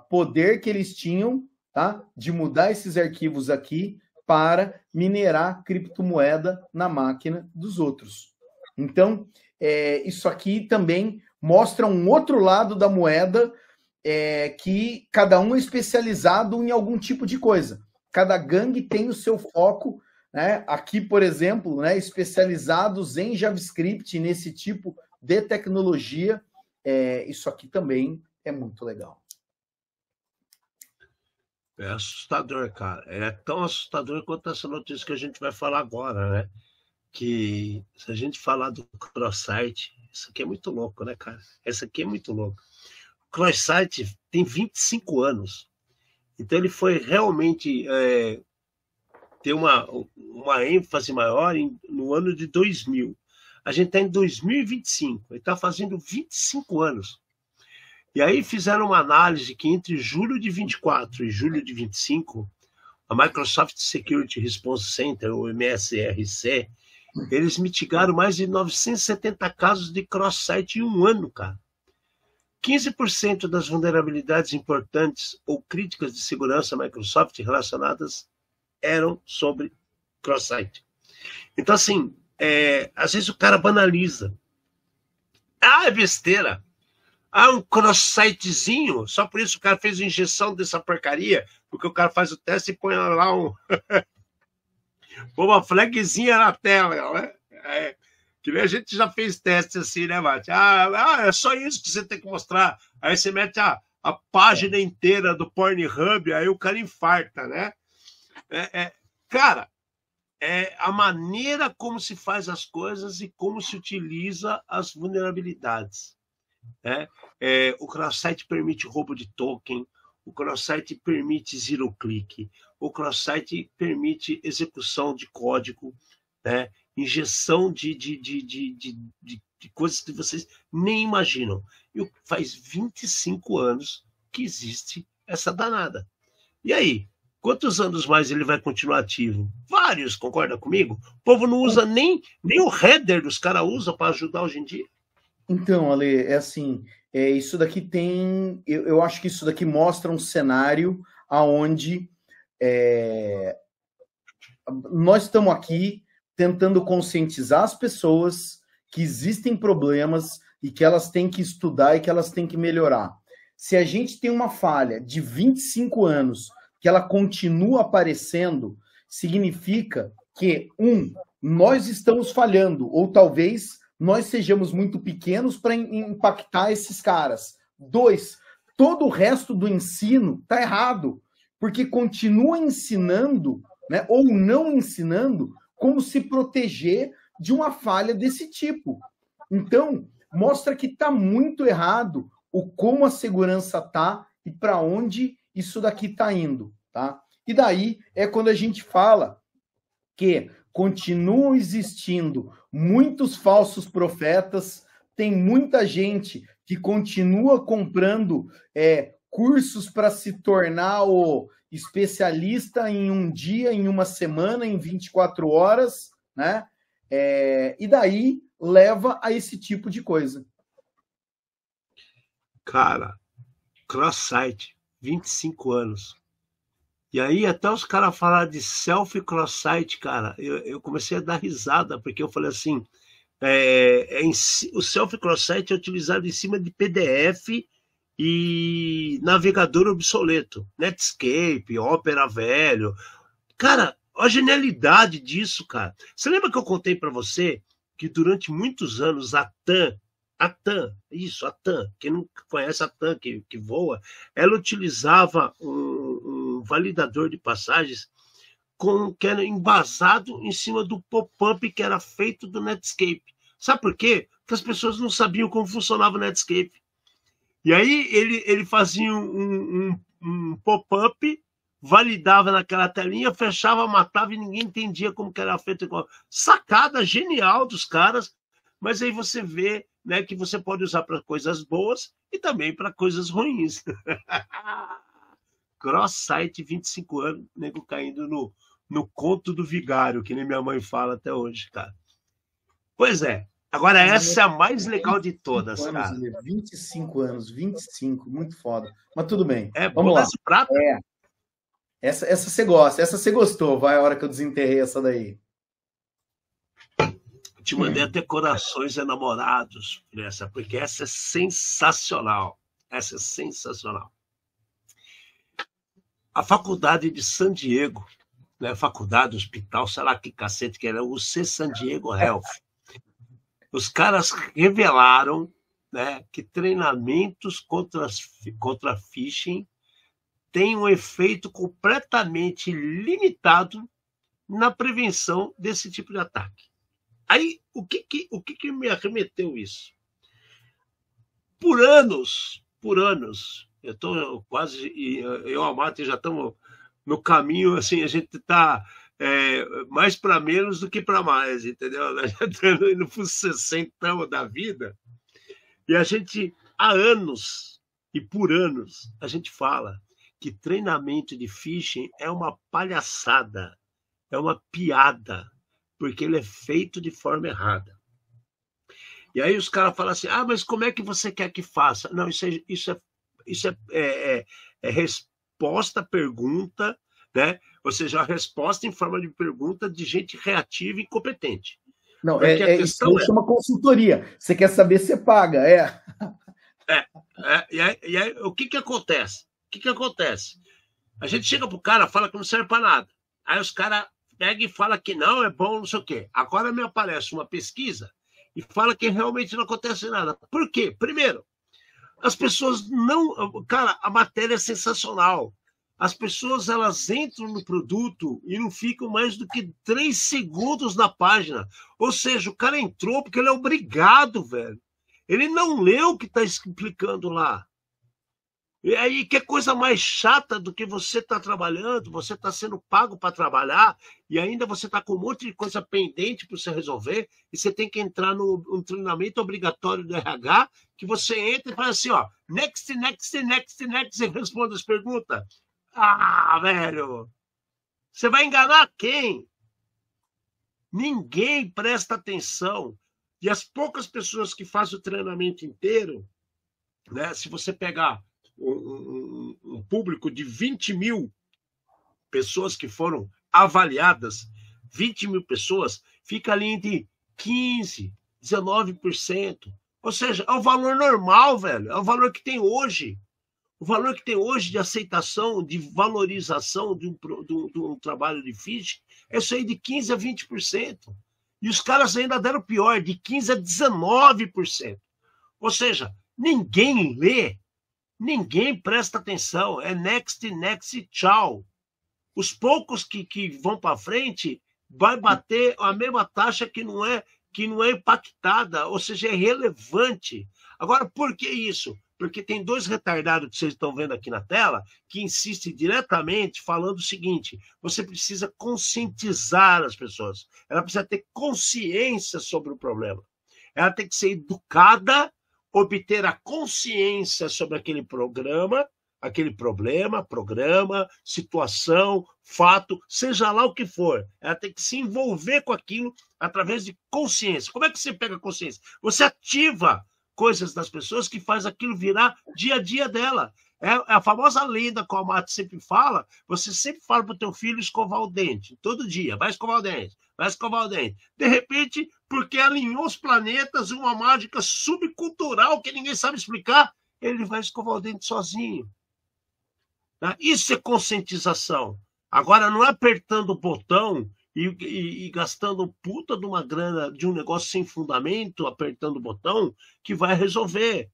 poder que eles tinham, tá? De mudar esses arquivos aqui para minerar criptomoeda na máquina dos outros. Então, isso aqui também mostra um outro lado da moeda, que cada um é especializado em algum tipo de coisa. Cada gangue tem o seu foco, né? Aqui, por exemplo, né, especializados em JavaScript, nesse tipo de tecnologia. Isso aqui também é muito legal. É assustador, cara. É tão assustador quanto essa notícia que a gente vai falar agora, né? Que se a gente falar do cross-site, isso aqui é muito louco, né, cara? Essa aqui é muito louco. CrossSite tem 25 anos. Então, ele foi realmente ter uma ênfase maior no ano de 2000. A gente está em 2025, ele está fazendo 25 anos. E aí fizeram uma análise que entre julho de 24 e julho de 25, a Microsoft Security Response Center, ou MSRC, eles mitigaram mais de 970 casos de cross-site em um ano, cara. 15% das vulnerabilidades importantes ou críticas de segurança Microsoft relacionadas eram sobre cross-site. Então, assim, às vezes o cara banaliza. É besteira. Um cross-sitezinho, só por isso o cara fez a injeção dessa porcaria, porque o cara faz o teste e põe lá uma flagzinha na tela, né? Que nem a gente já fez teste assim, né, Mate? É só isso que você tem que mostrar. Aí você mete a página inteira do Pornhub, aí o cara infarta, né? Cara, a maneira como se faz as coisas e como se utiliza as vulnerabilidades. O cross-site permite roubo de token, o cross-site permite zero-click, o cross-site permite execução de código, né? Injeção de coisas que vocês nem imaginam. E faz 25 anos que existe essa danada. E aí? Quantos anos mais ele vai continuar ativo? Vários, concorda comigo? O povo não usa nem o header dos caras usam para ajudar hoje em dia. Então, Ale, assim, isso daqui tem... Eu acho que isso daqui mostra um cenário onde nós estamos aqui tentando conscientizar as pessoas que existem problemas e que elas têm que estudar e que elas têm que melhorar. Se a gente tem uma falha de 25 anos que ela continua aparecendo, significa que, nós estamos falhando, ou talvez nós sejamos muito pequenos para impactar esses caras. 2, todo o resto do ensino está errado, porque continua ensinando, né, ou não ensinando, como se proteger de uma falha desse tipo. Então, mostra que está muito errado o como a segurança está e para onde isso daqui está indo, tá? E daí é quando a gente fala que continuam existindo muitos falsos profetas, tem muita gente que continua comprando cursos para se tornar o especialista em um dia, em uma semana, em 24 horas, né? E daí leva a esse tipo de coisa. Cara, cross-site, 25 anos. E aí até os caras falaram de self-cross-site, cara, eu comecei a dar risada, porque eu falei assim, o self-cross-site é utilizado em cima de PDF e navegador obsoleto, Netscape, Opera velho. Cara, a genialidade disso, cara. Você lembra que eu contei para você que durante muitos anos a TAM, quem não conhece a TAM que voa, ela utilizava um validador de passagens que era embasado em cima do pop-up que era feito do Netscape. Sabe por quê? Porque as pessoas não sabiam como funcionava o Netscape. E aí ele fazia um pop-up, validava naquela telinha, fechava, matava e ninguém entendia como que era feito. Sacada genial dos caras, mas aí você vê, né, que você pode usar para coisas boas e também para coisas ruins. Cross-site, 25 anos, nego caindo no conto do vigário, que nem minha mãe fala até hoje, cara. Pois é. Agora, essa é a mais legal de todas, cara. 25 anos, 25, muito foda. Mas tudo bem. Vamos lá. Prata? Essa você gosta, essa você gostou, vai a hora que eu desenterrei essa daí. Te mandei até corações enamorados nessa, porque essa é sensacional. Essa é sensacional. A faculdade de San Diego, né, faculdade, hospital, sei lá que cacete que era, o C San Diego Health. Os caras revelaram, né, que treinamentos contra phishing têm um efeito completamente limitado na prevenção desse tipo de ataque. Aí, o que me arremeteu isso? Por anos, por anos. Eu estou quase, eu e a Mate já estamos no caminho, assim, a gente está mais para menos do que para mais, entendeu? Nós já estamos indo para os 60 da vida, e a gente, há anos, e por anos, a gente fala que treinamento de phishing é uma palhaçada, é uma piada, porque ele é feito de forma errada. E aí os caras falam assim, mas como é que você quer que faça? Não, isso é resposta à pergunta, né? Ou seja, a resposta em forma de pergunta de gente reativa e incompetente. Não, isso chama consultoria. Você quer saber, você paga, E aí, o que acontece? A gente chega pro cara, fala que não serve para nada. Aí os caras pegam e falam que não, é bom, não sei o quê. Agora me aparece uma pesquisa e fala que realmente não acontece nada. Por quê? Primeiro, as pessoas não... Cara, a matéria é sensacional. As pessoas, elas entram no produto e não ficam mais do que 3 segundos na página. Ou seja, o cara entrou porque ele é obrigado, velho. Ele não leu o que está explicando lá. E aí, que coisa mais chata do que você está trabalhando, você está sendo pago para trabalhar, e ainda você está com um monte de coisa pendente para você resolver, e você tem que entrar num treinamento obrigatório do RH, que você entra e fala assim, next, e responde as perguntas. Velho, você vai enganar quem? Ninguém presta atenção. E as poucas pessoas que fazem o treinamento inteiro, né, se você pegar um público de 20 mil pessoas que foram avaliadas, 20 mil pessoas, fica ali entre 15%, 19%. Ou seja, é o valor normal, velho. É o valor que tem hoje. O valor que tem hoje de aceitação, de valorização de um trabalho de phishing é isso aí de 15% a 20%. E os caras ainda deram pior, de 15% a 19%. Ou seja, ninguém lê, ninguém presta atenção. É next, tchau. Os poucos que vão para frente vai bater a mesma taxa que não é impactada, ou seja, é relevante. Agora, por que isso? Porque tem 2 retardados que vocês estão vendo aqui na tela que insistem diretamente falando o seguinte: você precisa conscientizar as pessoas. Ela precisa ter consciência sobre o problema. Ela tem que ser educada, obter a consciência sobre aquele problema, situação, fato, seja lá o que for. Ela tem que se envolver com aquilo através de consciência. Como é que você pega consciência? Você ativa coisas das pessoas que faz aquilo virar dia a dia dela. É a famosa lenda que a Mate sempre fala, você sempre fala para o teu filho escovar o dente, todo dia, vai escovar o dente. De repente, porque alinhou os planetas, uma mágica subcultural que ninguém sabe explicar, ele vai escovar o dente sozinho. Isso é conscientização. Agora, não é apertando o botão e gastando puta de uma grana de um negócio sem fundamento, apertando o botão, que vai resolver.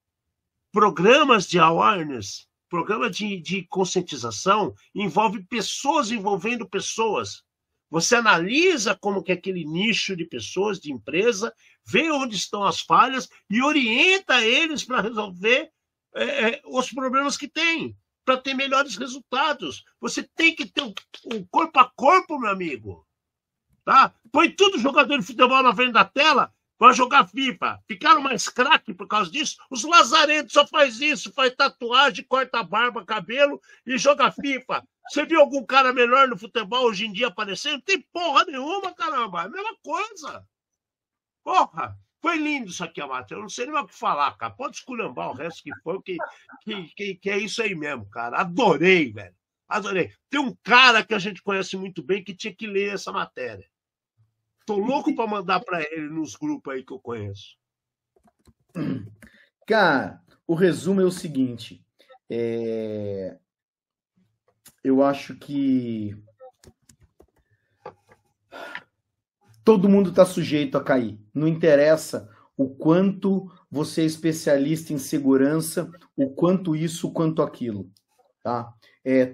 Programas de awareness, programa de conscientização, envolve pessoas envolvendo pessoas. Você analisa como que é aquele nicho de pessoas, de empresa, vê onde estão as falhas e orienta eles para resolver os problemas que tem, para ter melhores resultados. Você tem que ter um corpo a corpo, meu amigo. Tá? Põe tudo jogador de futebol na frente da tela para jogar FIFA. Ficaram mais craque por causa disso. Os lazarentos só faz isso, faz tatuagem, corta a barba, cabelo e joga FIFA. Você viu algum cara melhor no futebol hoje em dia aparecendo? Não tem porra nenhuma, caramba. É a mesma coisa. Porra. Foi lindo isso aqui, Amate. Eu não sei nem mais o que falar, cara. Pode esculhambar o resto que foi, que é isso aí mesmo, cara. Adorei, velho. Adorei. Tem um cara que a gente conhece muito bem que tinha que ler essa matéria. Tô louco para mandar para ele nos grupos aí que eu conheço. Cara, o resumo é o seguinte. Eu acho que todo mundo está sujeito a cair. Não interessa o quanto você é especialista em segurança, o quanto isso, o quanto aquilo. Tá?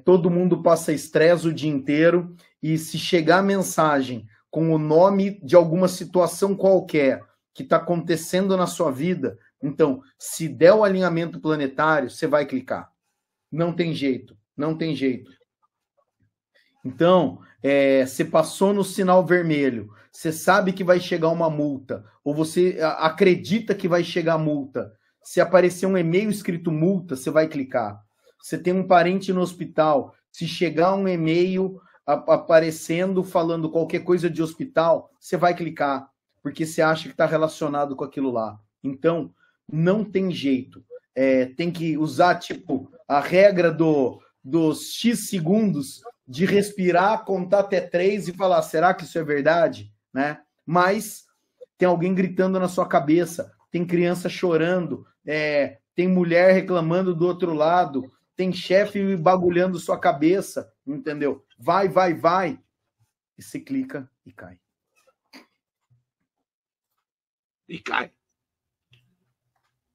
Todo mundo passa estresse o dia inteiro e se chegar a mensagem com o nome de alguma situação qualquer que está acontecendo na sua vida, Então, se der o alinhamento planetário, você vai clicar. Não tem jeito, não tem jeito. Então, você passou no sinal vermelho, você sabe que vai chegar uma multa, ou você acredita que vai chegar a multa. Se aparecer um e-mail escrito multa, você vai clicar. Você tem um parente no hospital, se chegar um e-mail aparecendo, falando qualquer coisa de hospital, você vai clicar, porque você acha que está relacionado com aquilo lá. Então, não tem jeito. Tem que usar, tipo, a regra dos X segundos de respirar, contar até 3 e falar, será que isso é verdade? Né? Mas tem alguém gritando na sua cabeça, tem criança chorando, tem mulher reclamando do outro lado, tem chefe bagulhando sua cabeça, entendeu? Vai, vai, vai. E você clica e cai. E cai.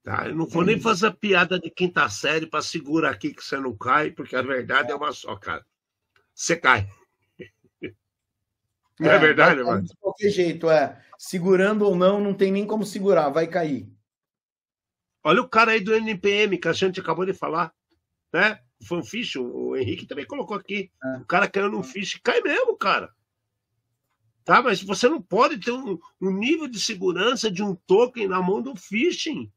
Tá, eu não vou nem fazer a piada de quinta série para segurar aqui que você não cai, porque a verdade é uma só, cara. Você cai. Não é verdade, mano? De qualquer jeito, segurando ou não, não tem nem como segurar, vai cair. Olha o cara aí do NPM, que a gente acabou de falar, né? Foi um fish, o Henrique também colocou aqui. O cara caiu num fish, cai mesmo, cara. Tá, mas você não pode ter um nível de segurança de um token na mão do phishing.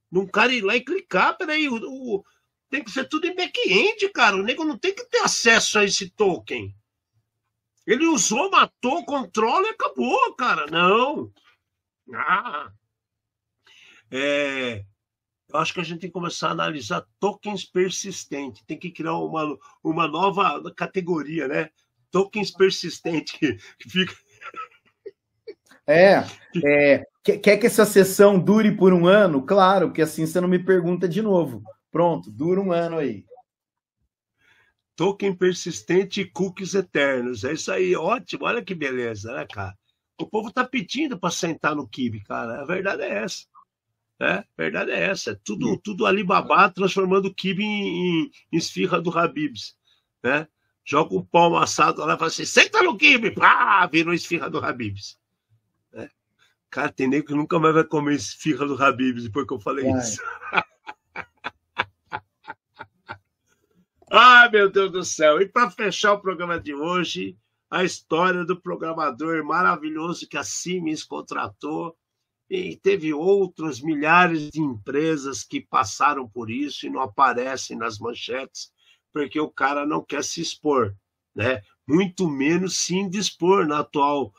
De um cara ir lá e clicar, peraí, tem que ser tudo em back-end, cara. O nego não tem que ter acesso a esse token. Ele usou, matou, controla e acabou, cara. Não. Eu acho que a gente tem que começar a analisar tokens persistentes. Tem que criar uma nova categoria, né? Tokens persistentes. Que fica... Quer que essa sessão dure por 1 ano? Claro, porque assim você não me pergunta de novo. Pronto, dura 1 ano aí. Token persistente e cookies eternos. É isso aí, ótimo. Olha que beleza, né, cara? O povo tá pedindo para sentar no Kibe, cara. A verdade é essa. A verdade é essa. Tudo Alibaba transformando o Kibe em esfirra do Habib's. Né? Joga um pão amassado lá e fala assim, senta no Kibe! Pá, virou esfirra do Habib's. Cara, tem nego que nunca mais vai comer esfirra do Habib's depois que eu falei isso. Ai, meu Deus do céu. E para fechar o programa de hoje, a história do programador maravilhoso que a Siemens contratou. E teve outros milhares de empresas que passaram por isso e não aparecem nas manchetes, porque o cara não quer se expor, né? Muito menos se indispor na atual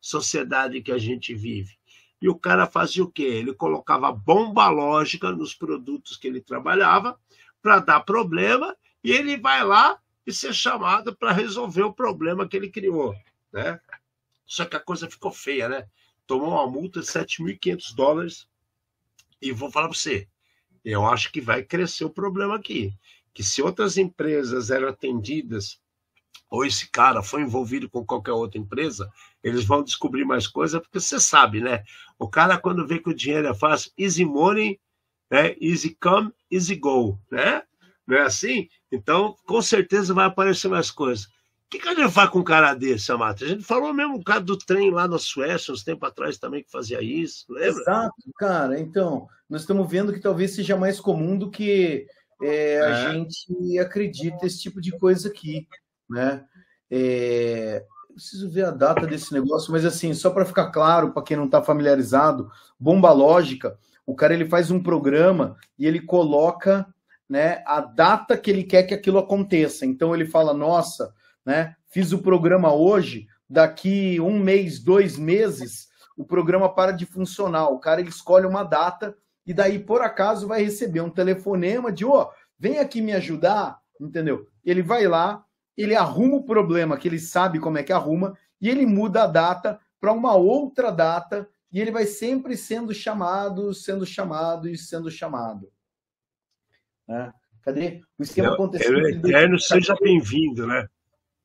sociedade que a gente vive. E o cara fazia o quê? Ele colocava bomba lógica nos produtos que ele trabalhava para dar problema e ele vai lá e ser chamado para resolver o problema que ele criou, né? Só que a coisa ficou feia, né? Tomou uma multa de $7.500 e vou falar para você, eu acho que vai crescer o problema aqui, que se outras empresas eram atendidas ou esse cara foi envolvido com qualquer outra empresa, eles vão descobrir mais coisa, porque você sabe, né? O cara, quando vê que o dinheiro é fácil, easy money, né? Easy come, easy go, né? Não é assim? Então, com certeza vai aparecer mais coisas. O que a gente faz com um cara desse, Amata? A gente falou mesmo o cara do trem lá na Suécia, uns tempos atrás também, que fazia isso, lembra? Exato, cara. Então, nós estamos vendo que talvez seja mais comum do que a gente acredita esse tipo de coisa aqui, né? Preciso ver a data desse negócio, mas assim, só para ficar claro, para quem não está familiarizado, bomba lógica, o cara ele faz um programa e ele coloca, né, a data que ele quer que aquilo aconteça. Então ele fala, nossa, né, fiz o programa hoje, daqui 1 mês, 2 meses, o programa para de funcionar. O cara ele escolhe uma data e daí, por acaso, vai receber um telefonema de, vem aqui me ajudar, entendeu? Ele vai lá, ele arruma o problema, que ele sabe como é que arruma, e ele muda a data para uma outra data, e ele vai sempre sendo chamado. Né? Cadê? O esquema aconteceu... O eterno seja bem-vindo, né?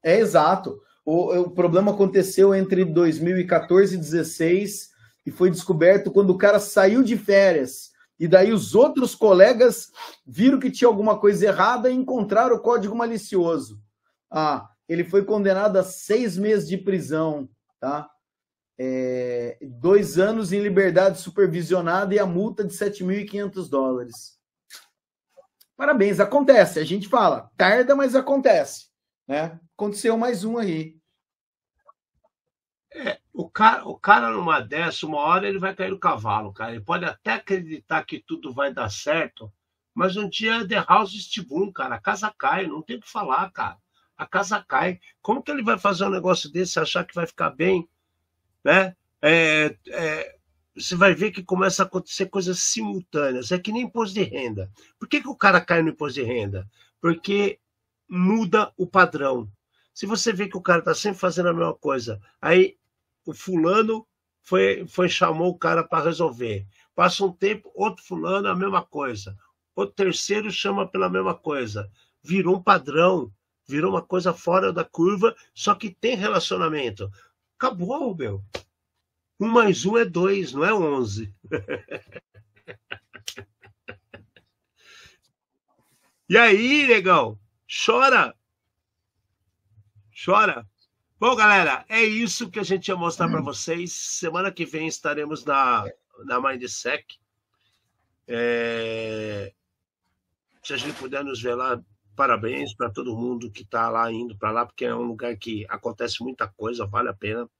Exato. O problema aconteceu entre 2014 e 2016, e foi descoberto quando o cara saiu de férias, e daí os outros colegas viram que tinha alguma coisa errada e encontraram o código malicioso. Ele foi condenado a 6 meses de prisão, tá? 2 2 anos em liberdade supervisionada e a multa de $7.500. Parabéns, acontece. A gente fala, tarda, mas acontece, né? Aconteceu mais um aí. O cara numa dessa, uma hora ele vai cair no cavalo, cara. Ele pode até acreditar que tudo vai dar certo, mas um dia The House Stibum, cara, a casa cai, não tem o que falar, cara. A casa cai. Como que ele vai fazer um negócio desse, achar que vai ficar bem, né? Você vai ver que começa a acontecer coisas simultâneas. É que nem imposto de renda. Por que o cara cai no imposto de renda? Porque muda o padrão. Se você vê que o cara está sempre fazendo a mesma coisa, aí o fulano chamou o cara para resolver. Passa um tempo, outro fulano, a mesma coisa. O terceiro chama pela mesma coisa. Virou um padrão, virou uma coisa fora da curva, só que tem relacionamento. Acabou, meu. 1 mais 1 é 2, não é 11. E aí, negão? Chora. Chora. Bom, galera, é isso que a gente ia mostrar para vocês. Semana que vem estaremos na Mindsec. Se a gente puder nos ver lá, parabéns para todo mundo que está lá, indo para lá, porque é um lugar que acontece muita coisa, vale a pena.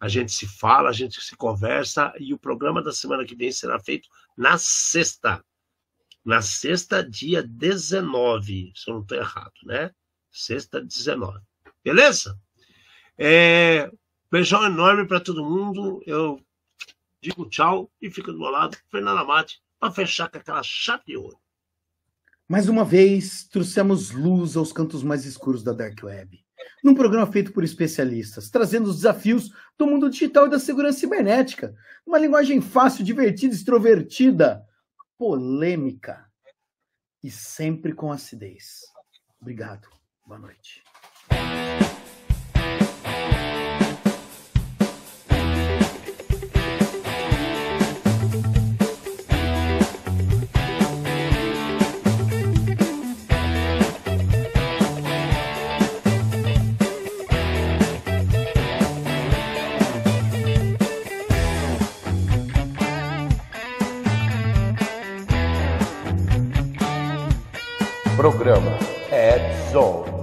A gente se fala, a gente se conversa, e o programa da semana que vem será feito na sexta. Na sexta, dia 19, se eu não estou errado, né? Sexta, 19. Beleza? Beijão enorme para todo mundo. Eu digo tchau e fica do meu lado, Fernando Amati, para fechar com aquela chave de ouro. Mais uma vez, trouxemos luz aos cantos mais escuros da Dark Web. Num programa feito por especialistas, trazendo os desafios do mundo digital e da segurança cibernética. Uma linguagem fácil, divertida, extrovertida, polêmica e sempre com acidez. Obrigado. Boa noite. Programa Ed Zone.